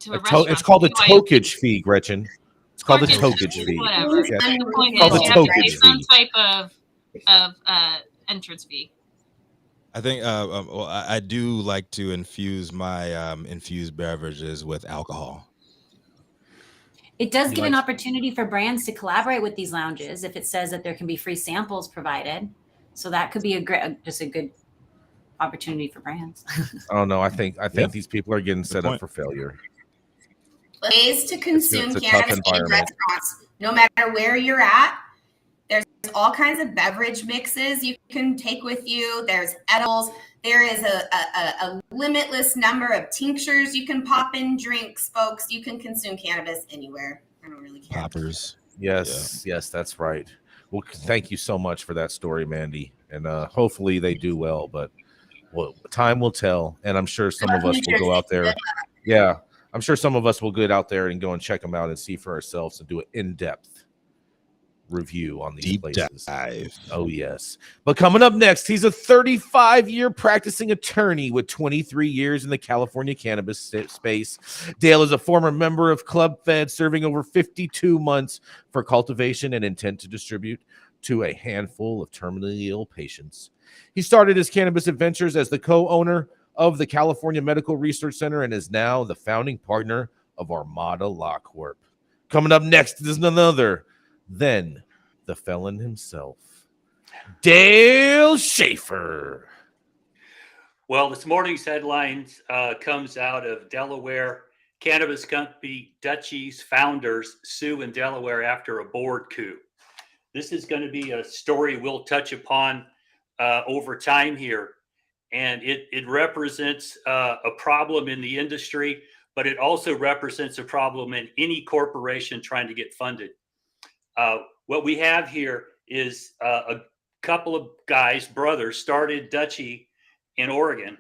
to a restaurant. It's called a tokage fee, Gretchen. It's called a tokage fee. Whatever. Yes. And the point It's called is, a you have to pay tokage some fee. type of entrance fee. I think I do like to infuse my infused beverages with alcohol. It does give an opportunity for brands to collaborate with these lounges if it says that there can be free samples provided. So that could be a good opportunity for brands. Oh no, I think these people are getting set up for failure. Ways to consume it's a cannabis tough in restaurants, no matter where you're at. There's all kinds of beverage mixes you can take with you. There's edibles. There is a limitless number of tinctures you can pop in drinks, folks. You can consume cannabis anywhere. I don't really care. Poppers. Yes, that's right. Well, thank you so much for that story, Manndie. And hopefully they do well, but time will tell. And I'm sure some of us will go out there. Yeah, I'm sure some of us will get out there and go and check them out and see for ourselves and do an in-depth review on these Deep places. Dive. Oh yes. But coming up next, he's a 35-year practicing attorney with 23 years in the California cannabis space. Dale is a former member of Club Fed, serving over 52 months for cultivation and intent to distribute to a handful of terminally ill patients. He started his cannabis adventures as the co-owner of the California Medical Research Center and is now the founding partner of Armada Law Corp. Coming up next is none than the felon himself, Dale Schafer. Well, this morning's headlines comes out of Delaware. Cannabis company Dutchie's founders sue in Delaware after a board coup. This is going to be a story we'll touch upon over time here. And it represents a problem in the industry, but it also represents a problem in any corporation trying to get funded. What we have here is a couple of guys, brothers, started Dutchie in Oregon,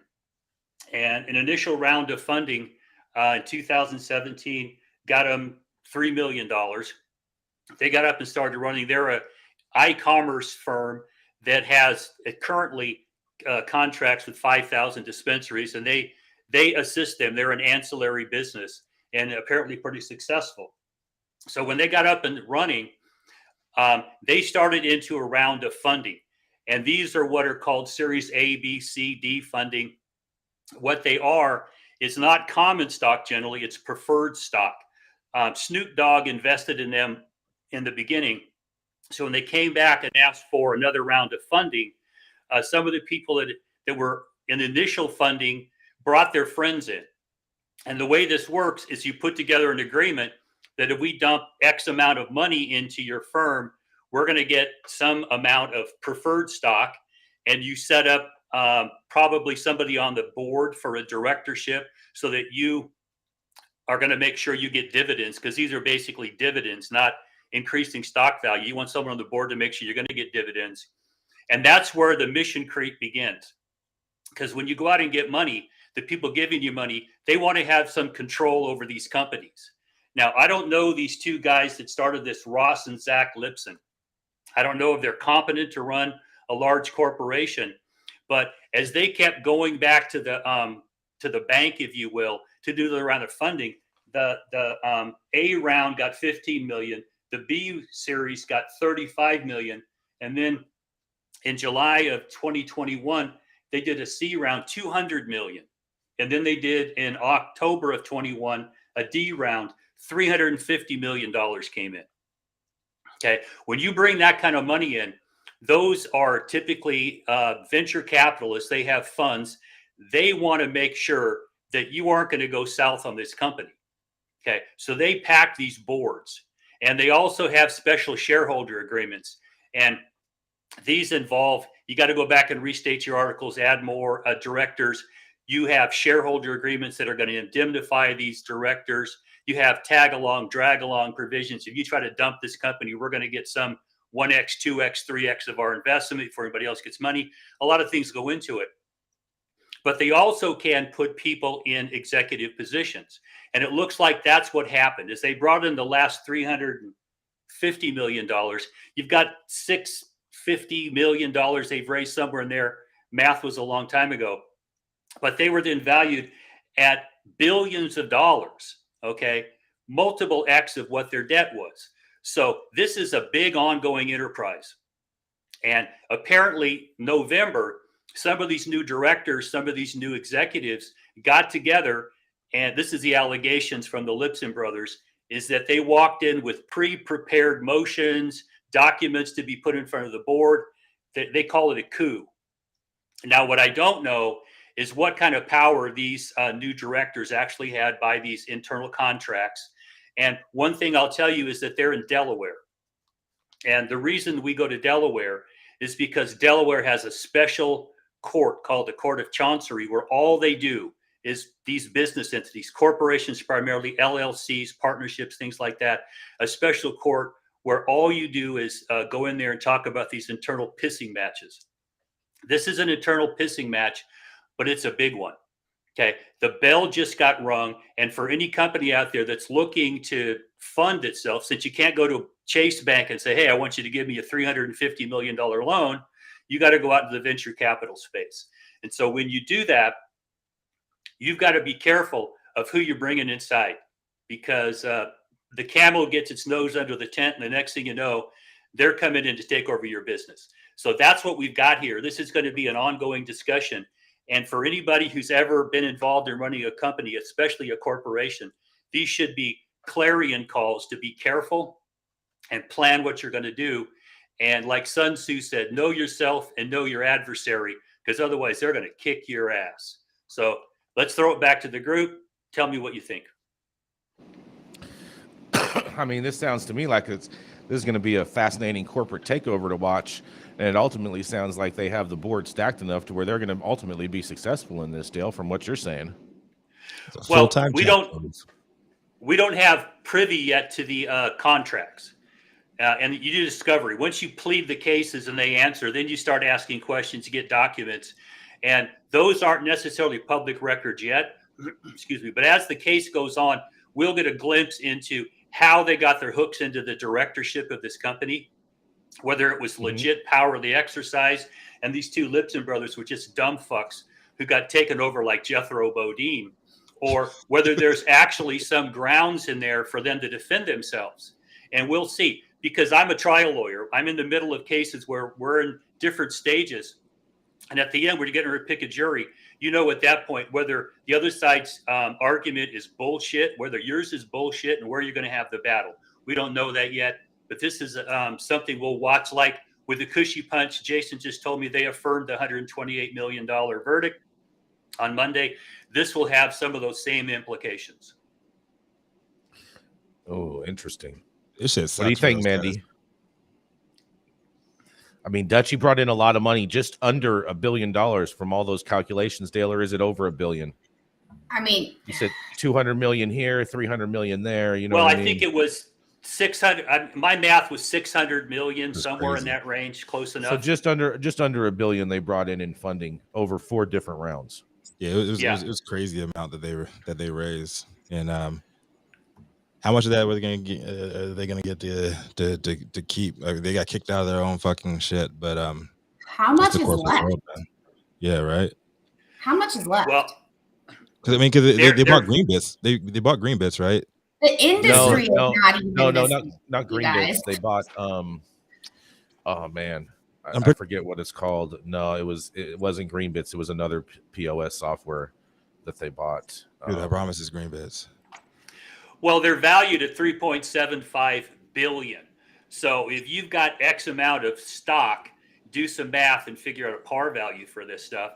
and an initial round of funding in 2017 got them $3 million. They got up and started running. They're an e-commerce firm that has currently contracts with 5,000 dispensaries, and they assist them. They're an ancillary business and apparently pretty successful. So when they got up and running, they started into a round of funding. And these are what are called Series A, B, C, D funding. What they are is not common stock generally, it's preferred stock. Snoop Dogg invested in them in the beginning. So when they came back and asked for another round of funding, some of the people that were in initial funding brought their friends in. And the way this works is you put together an agreement that if we dump X amount of money into your firm, we're going to get some amount of preferred stock, and you set up probably somebody on the board for a directorship so that you are going to make sure you get dividends, because these are basically dividends, not increasing stock value. You want someone on the board to make sure you're going to get dividends. And that's where the mission creep begins. Because when you go out and get money, the people giving you money, they want to have some control over these companies. Now, I don't know these two guys that started this, Ross and Zach Lipson. I don't know if they're competent to run a large corporation, but as they kept going back to the bank, if you will, to do the round of funding, the A round got 15 million, the B series got 35 million, and then in July of 2021, they did a C round, 200 million, and then they did in October of 21 a D round, $350 million came in. Okay, when you bring that kind of money in, those are typically venture capitalists. They have funds. They want to make sure that you aren't going to go south on this company. Okay, so they pack these boards, and they also have special shareholder agreements. And these involve, you got to go back and restate your articles, add more directors. You have shareholder agreements that are going to indemnify these directors. You have tag along, drag along provisions. If you try to dump this company, we're going to get some 1x, 2x, 3x of our investment before anybody else gets money. A lot of things go into it. But they also can put people in executive positions. And it looks like that's what happened is they brought in the last $350 million. You've got $650 million they've raised somewhere in there. Math was a long time ago. But they were then valued at billions of dollars. Okay, multiple X of what their debt was. So this is a big ongoing enterprise. And apparently November, some of these new directors, some of these new executives got together, and this is the allegations from the Lipson brothers, is that they walked in with pre-prepared motions, documents to be put in front of the board. They call it a coup. Now, what I don't know is what kind of power these new directors actually had by these internal contracts. And one thing I'll tell you is that they're in Delaware. And the reason we go to Delaware is because Delaware has a special court called the Court of Chancery, where all they do is these business entities, corporations, primarily LLCs, partnerships, things like that, a special court where all you do is go in there and talk about these internal pissing matches. This is an internal pissing match, but it's a big one. Okay, the bell just got rung, and for any company out there that's looking to fund itself, since you can't go to Chase Bank and say, hey, I want you to give me a $350 million loan, you got to go out into the venture capital space. And so when you do that, you've got to be careful of who you're bringing inside, because the camel gets its nose under the tent, and the next thing you know, they're coming in to take over your business. So that's what we've got here. This is going to be an ongoing discussion. And for anybody who's ever been involved in running a company, especially a corporation, these should be clarion calls to be careful and plan what you're going to do. And like Sun Tzu said, know yourself and know your adversary, because otherwise they're going to kick your ass. So let's throw it back to the group. Tell me what you think. I mean, this sounds to me like this is going to be a fascinating corporate takeover to watch. And it ultimately sounds like they have the board stacked enough to where they're going to ultimately be successful in this, Dale, from what you're saying. Well, we don't have privy yet to the contracts. And you do discovery. Once you plead the cases and they answer, then you start asking questions, you get documents. And those aren't necessarily public records yet. Excuse me. But as the case goes on, we'll get a glimpse into how they got their hooks into the directorship of this company, whether it was legit power they exercised. And these two Lipton brothers were just dumb fucks who got taken over like Jethro Bodine, or whether there's actually some grounds in there for them to defend themselves. And we'll see, because I'm a trial lawyer. I'm in the middle of cases where we're in different stages. And at the end, we're getting to pick a jury. You know, at that point, whether the other side's argument is bullshit, whether yours is bullshit, and where you're going to have the battle. We don't know that yet, but this is something we'll watch. Like with the Cushy Punch, Jason just told me they affirmed the $128 million verdict on Monday. This will have some of those same implications. Oh, interesting. This shit sucks. What do you think, Manndie? I mean, Dutchie brought in a lot of money, just under $1 billion from all those calculations, Dale, or is it over $1 billion? I mean, you said 200 million here, 300 million there. You know, well, what I think it was 600. My math was 600 million, somewhere crazy in that range, close enough. So just under $1 billion they brought in funding over 4 different rounds. Yeah, it was crazy amount that they raised, and how much of that were they going to get? Are they going to get to keep? They got kicked out of their own fucking shit, but how much is left? Yeah, right. How much is left? Well, because they bought Green Bits. They bought Green Bits, right? The industry is not even not Green Bits. They bought oh man, I forget what it's called. No, it wasn't Green Bits. It was another POS software that they bought. Dude, I promise it's Green Bits. Well, they're valued at $3.75 billion. So if you've got X amount of stock, do some math and figure out a par value for this stuff.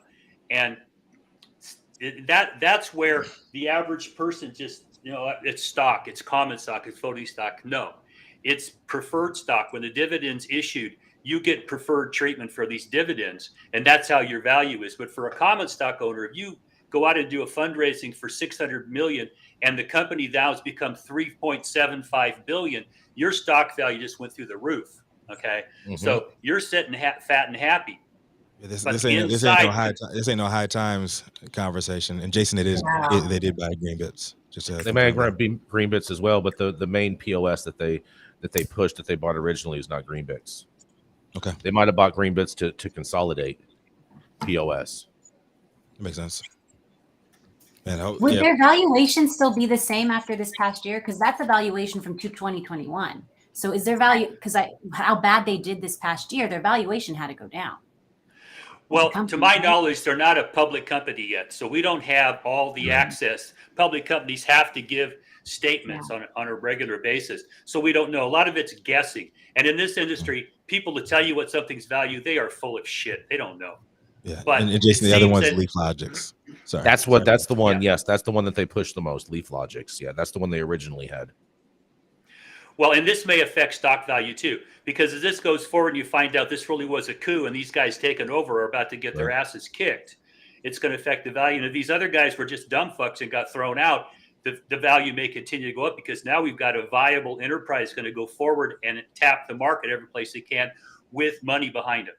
And that's where the average person just, it's stock, it's common stock, it's voting stock. No, it's preferred stock. When the dividends issued, you get preferred treatment for these dividends, and that's how your value is. But for a common stock owner, if you go out and do a fundraising for $600 million and the company now has become $3.75 billion, your stock value just went through the roof. Okay, so you're sitting fat and happy. Yeah, this ain't no high times conversation. And Jason, they did buy Green Bits. They may have Green Bits as well, but the main POS that they pushed that they bought originally is not Green Bits. Okay, they might have bought Green Bits to consolidate POS. That makes sense. Would their valuation still be the same after this past year? Because that's a valuation from 2021. So is their value, because how bad they did this past year, their valuation had to go down. Well, to my knowledge, they're not a public company yet. So we don't have all the access. Public companies have to give statements on a regular basis. So we don't know. A lot of it's guessing. And in this industry, people to tell you what something's valued, they are full of shit. They don't know. Yeah, but and Jason, the other one's Leaf Logics. Sorry, that's the one. Yeah. Yes, that's the one that they pushed the most. Leaf Logics. Yeah, that's the one they originally had. Well, and this may affect stock value too, because as this goes forward and you find out this really was a coup and these guys taking over are about to get their asses kicked, it's going to affect the value. And if these other guys were just dumb fucks and got thrown out, the value may continue to go up because now we've got a viable enterprise going to go forward and tap the market every place they can with money behind it.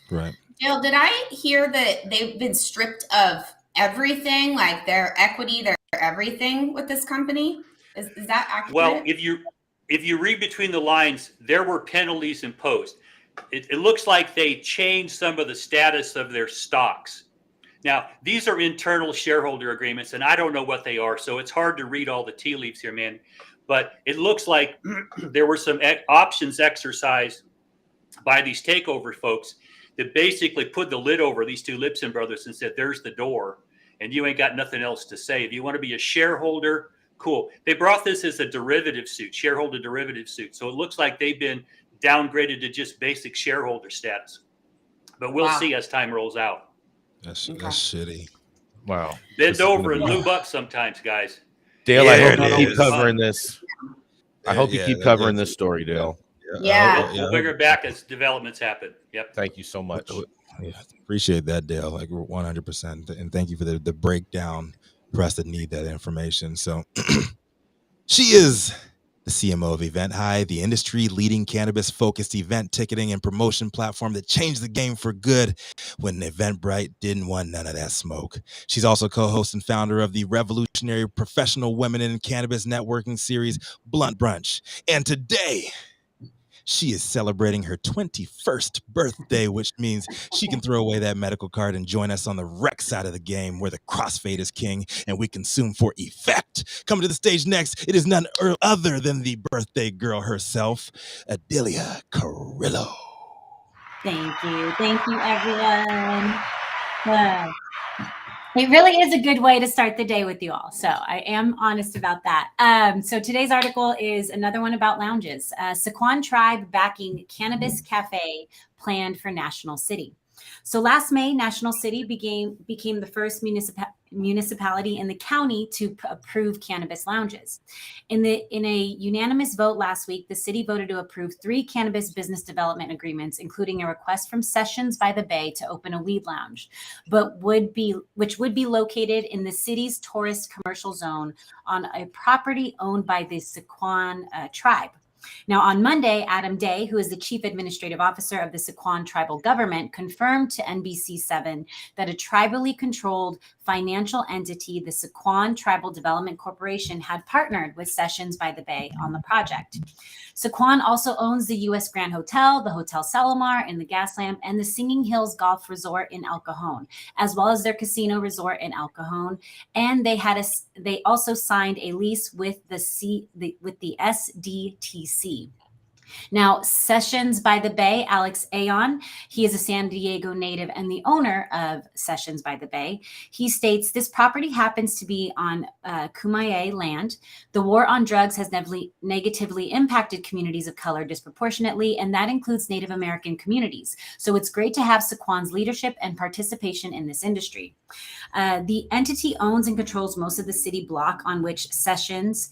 Right. Jill, did I hear that they've been stripped of everything, like their equity, their everything with this company? Is that accurate? Well, if you read between the lines, there were penalties imposed. It looks like they changed some of the status of their stocks. Now, these are internal shareholder agreements, and I don't know what they are, so it's hard to read all the tea leaves here, man. But it looks like there were some options exercised by these takeover folks that basically put the lid over these two Lipson brothers and said, there's the door, and you ain't got nothing else to say. If you want to be a shareholder, cool. They brought this as a derivative suit, shareholder derivative suit. So it looks like they've been downgraded to just basic shareholder status. But we'll see as time rolls out. That's Okay. shitty. Wow. Bend over and lube up sometimes, guys. Dale, I Yeah, hope you it keep is. covering this. I hope you keep covering this story, Dale. Yeah. We'll bring her back as developments happen. Yep. Thank you so much. Yeah, appreciate that, Dale. Like 100%. And thank you for the breakdown for us that need that information. So she is the CMO of Event High, the industry-leading cannabis-focused event ticketing and promotion platform that changed the game for good when Eventbrite didn't want none of that smoke. She's also co-host and founder of the revolutionary professional women in cannabis networking series, Blunt Brunch. And today, she is celebrating her 21st birthday, which means she can throw away that medical card and join us on the rec side of the game where the crossfade is king and we consume for effect. Coming to the stage next, it is none other than the birthday girl herself, Adelia Carillo. Thank you. Thank you, everyone. It really is a good way to start the day with you all. So I am honest about that. So today's article is another one about lounges. Sequan Tribe backing Cannabis Cafe planned for National City. So last May, National City became the first municipality in the county to approve cannabis lounges. In a unanimous vote last week, the city voted to approve 3 cannabis business development agreements, including a request from Sessions by the Bay to open a weed lounge, which would be located in the city's tourist commercial zone on a property owned by the Sequan tribe. Now, on Monday, Adam Day, who is the chief administrative officer of the Sequan tribal government, confirmed to NBC7 that a tribally controlled financial entity, the Sequan Tribal Development Corporation, had partnered with Sessions by the Bay on the project. Sequan also owns the U.S. Grand Hotel, the Hotel Salomar in the Gaslamp, and the Singing Hills Golf Resort in El Cajon, as well as their casino resort in El Cajon. And they also signed a lease with the SDTC. Now, Sessions by the Bay, Alex Aon, he is a San Diego native and the owner of Sessions by the Bay. He states, this property happens to be on Kumeyaay land. The war on drugs has negatively impacted communities of color disproportionately, and that includes Native American communities. So it's great to have Sequan's leadership and participation in this industry. The entity owns and controls most of the city block on which Sessions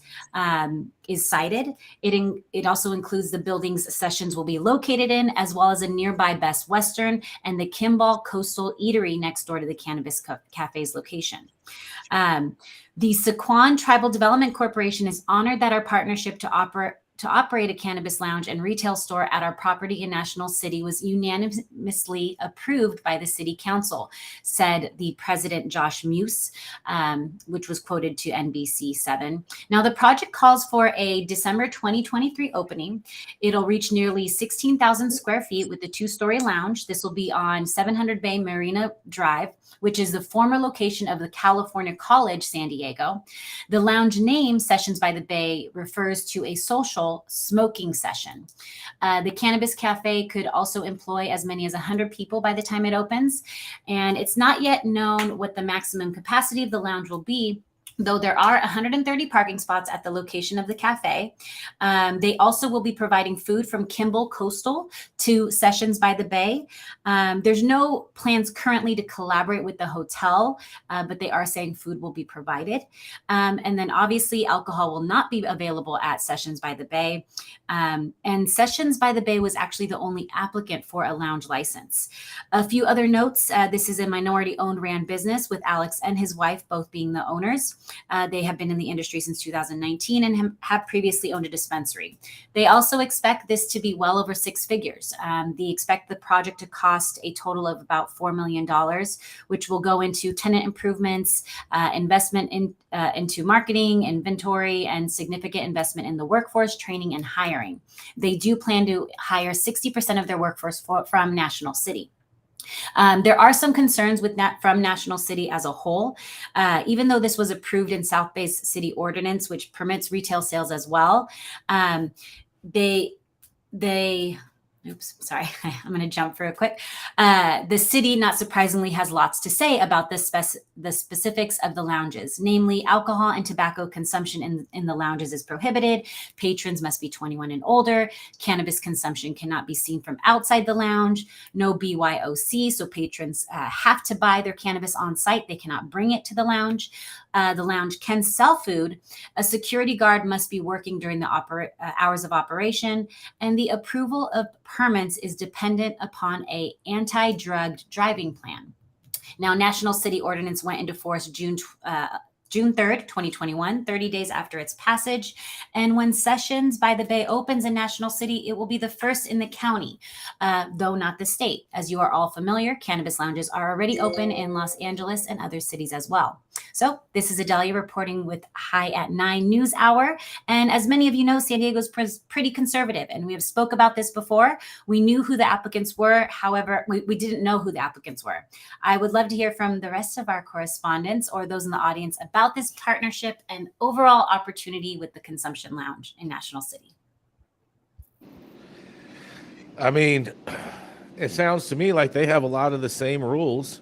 is sited. It also includes the buildings Sessions will be located in, as well as a nearby Best Western and the Kimball Coastal Eatery next door to the Cannabis Cafe's location. The Sequan Tribal Development Corporation is honored that our partnership to operate a cannabis lounge and retail store at our property in National City was unanimously approved by the city council, said the president, Josh Muse, which was quoted to NBC7. Now, the project calls for a December 2023 opening. It'll reach nearly 16,000 square feet with the 2-story lounge. This will be on 700 Bay Marina Drive, which is the former location of the California College, San Diego. The lounge name, Sessions by the Bay, refers to a social smoking session. The Cannabis Cafe could also employ as many as 100 people by the time it opens. And it's not yet known what the maximum capacity of the lounge will be, though there are 130 parking spots at the location of the cafe. They also will be providing food from Kimball Coastal to Sessions by the Bay. There's no plans currently to collaborate with the hotel, but they are saying food will be provided. And then obviously alcohol will not be available at Sessions by the Bay. And Sessions by the Bay was actually the only applicant for a lounge license. A few other notes, this is a minority-owned ran business with Alex and his wife both being the owners. They have been in the industry since 2019 and have previously owned a dispensary. They also expect this to be well over 6 figures. They expect the project to cost a total of about $4 million, which will go into tenant improvements, investment into marketing, inventory, and significant investment in the workforce, training, and hiring. They do plan to hire 60% of their workforce from National City. There are some concerns from National City as a whole. Even though this was approved in South Bay's city ordinance, which permits retail sales as well, they Oops, sorry. I'm going to jump for a quick. The city, not surprisingly, has lots to say about the specifics of the lounges. Namely, alcohol and tobacco consumption in the lounges is prohibited. Patrons must be 21 and older. Cannabis consumption cannot be seen from outside the lounge. No BYOC, so patrons have to buy their cannabis on site. They cannot bring it to the lounge. The lounge can sell food. A security guard must be working during the hours of operation, and the approval of permits is dependent upon a anti-drug driving plan. Now, National City Ordinance went into force June 3rd, 2021, 30 days after its passage. And when Sessions by the Bay opens in National City, it will be the first in the county, though not the state. As you are all familiar, cannabis lounges are already open in Los Angeles and other cities as well. So this is Adelia reporting with High at 9 News Hour. And as many of you know, San Diego's pretty conservative, and we have spoke about this before. We knew who the applicants were. However, we didn't know who the applicants were. I would love to hear from the rest of our correspondents or those in the audience about this partnership and overall opportunity with the Consumption Lounge in National City. I mean, it sounds to me like they have a lot of the same rules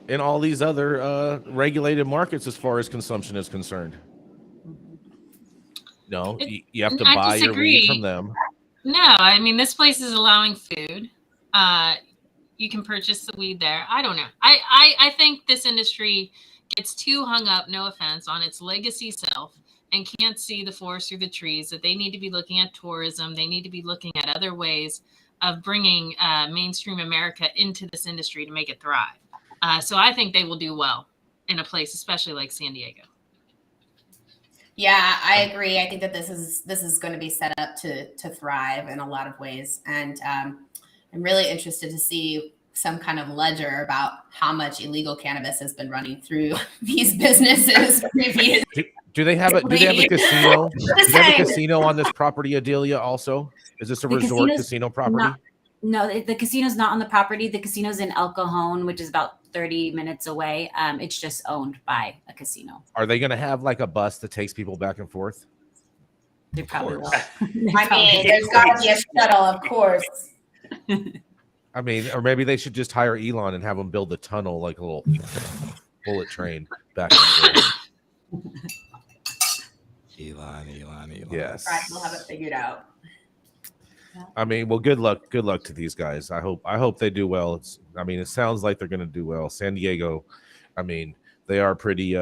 in all these other regulated markets as far as consumption is concerned. No, you have to buy your weed from them. No, I mean, this place is allowing food. You can purchase the weed there. I don't know. I think this industry gets too hung up, no offense, on its legacy self and can't see the forest through the trees, that they need to be looking at tourism. They need to be looking at other ways of bringing mainstream America into this industry to make it thrive. So I think they will do well in a place, especially like San Diego. Yeah, I agree. I think that this is going to be set up to thrive in a lot of ways. And I'm really interested to see some kind of ledger about how much illegal cannabis has been running through these businesses previously. Do they have a casino? Do they have a casino on this property, Adelia, also? Is this a resort casino property? No, the casino's not on the property. The casino's in El Cajon, which is about 30 minutes away. It's just owned by a casino. Are they going to have like a bus that takes people back and forth? They probably will. I mean, there's got to be a shuttle, of course. I mean, or maybe they should just hire Elon and have him build the tunnel like a little bullet train back and forth. Elon. Yes. Right, we'll have it figured out. I mean, well, good luck to these guys. I hope they do well. It sounds like they're going to do well. San Diego, I mean, they are pretty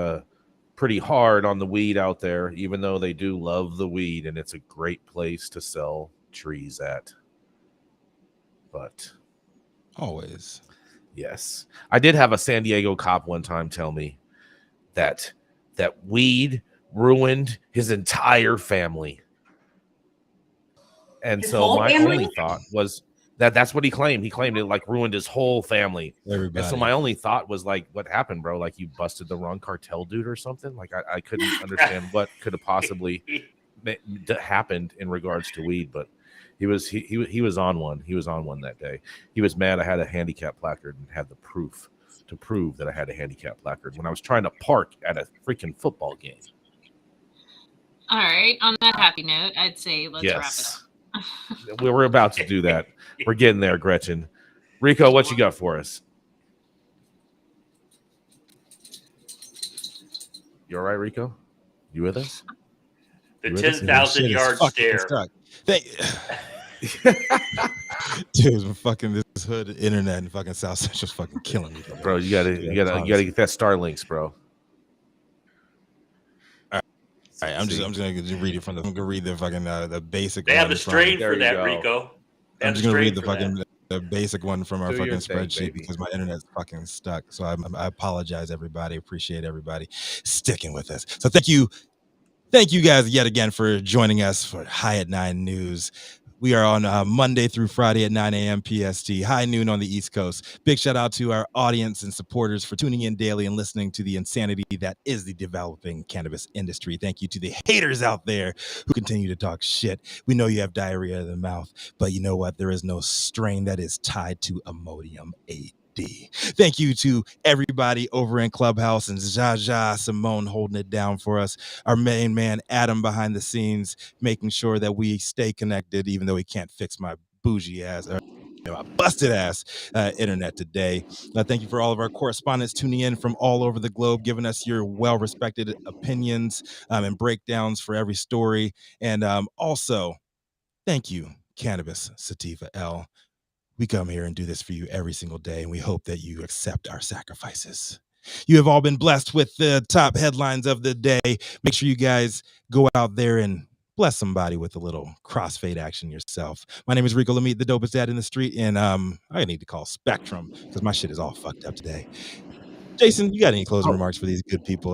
hard on the weed out there, even though they do love the weed, and it's a great place to sell trees at. But always, yes, I did have a San Diego cop one time tell me that weed ruined his entire family. And so my only thought was that's what he claimed. He claimed it like ruined his whole family. Everybody. And so my only thought was like, what happened, bro? Like you busted the wrong cartel dude or something? Like I couldn't understand what could have possibly happened in regards to weed, but he was on one. He was on one that day. He was mad I had a handicap placard and had the proof to prove that I had a handicap placard when I was trying to park at a freaking football game. All right. On that happy note, I'd say let's wrap it up. We're about to do that. We're getting there, Gretchen. Rico, what you got for us? You all right, Rico? You with us? The 10,000-yard stare. Dude, fucking this hood internet and fucking South Central's fucking killing me, bro. You gotta get that Starlinks, bro. All right, I'm just gonna read it from I'm gonna read the fucking the basic. They have the strain for that, Rico. I'm just gonna read the fucking the basic one from our fucking spreadsheet because my internet's fucking stuck. So I apologize, everybody. Appreciate everybody sticking with us. So thank you guys yet again for joining us for High at 9 News. We are on Monday through Friday at 9 a.m. PST, high noon on the East Coast. Big shout out to our audience and supporters for tuning in daily and listening to the insanity that is the developing cannabis industry. Thank you to the haters out there who continue to talk shit. We know you have diarrhea in the mouth, but you know what? There is no strain that is tied to Imodium AD. Thank you to everybody over in Clubhouse and Jaja Simone holding it down for us. Our main man, Adam, behind the scenes, making sure that we stay connected, even though he can't fix my bougie ass, or busted ass internet today. Thank you for all of our correspondents tuning in from all over the globe, giving us your well-respected opinions and breakdowns for every story. And also, thank you, Cannabis Sativa L. We come here and do this for you every single day, and we hope that you accept our sacrifices. You have all been blessed with the top headlines of the day. Make sure you guys go out there and bless somebody with a little crossfade action yourself. My name is Rico Lamitte, the dopest dad in the street, and I need to call Spectrum because my shit is all fucked up today. Jason, you got any closing remarks for these good people?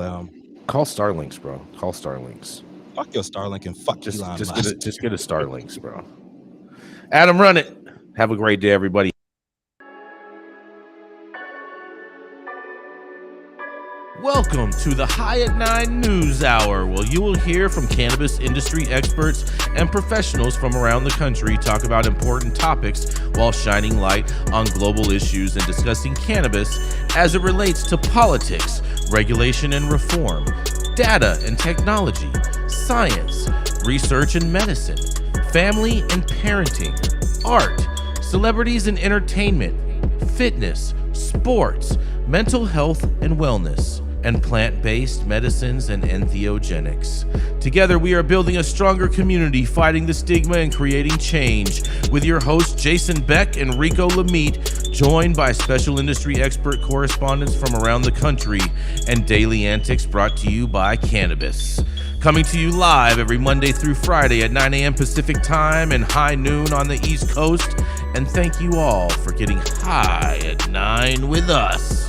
Call Starlinks, bro. Call Starlinks. Fuck your Starlink and fuck Elon Musk. Just get a Starlinks, bro. Adam, run it. Have a great day, everybody. Welcome to the High at 9 News Hour, where you will hear from cannabis industry experts and professionals from around the country talk about important topics while shining light on global issues and discussing cannabis as it relates to politics, regulation and reform, data and technology, science, research and medicine, family and parenting, art, celebrities and entertainment, fitness, sports, mental health and wellness, and plant-based medicines and entheogenics. Together, we are building a stronger community, fighting the stigma and creating change. With your hosts, Jason Beck and Rico Lamitte, joined by special industry expert correspondents from around the country, and daily antics brought to you by Cannabis. Coming to you live every Monday through Friday at 9 a.m. Pacific time and high noon on the East Coast. And thank you all for getting high at 9 with us.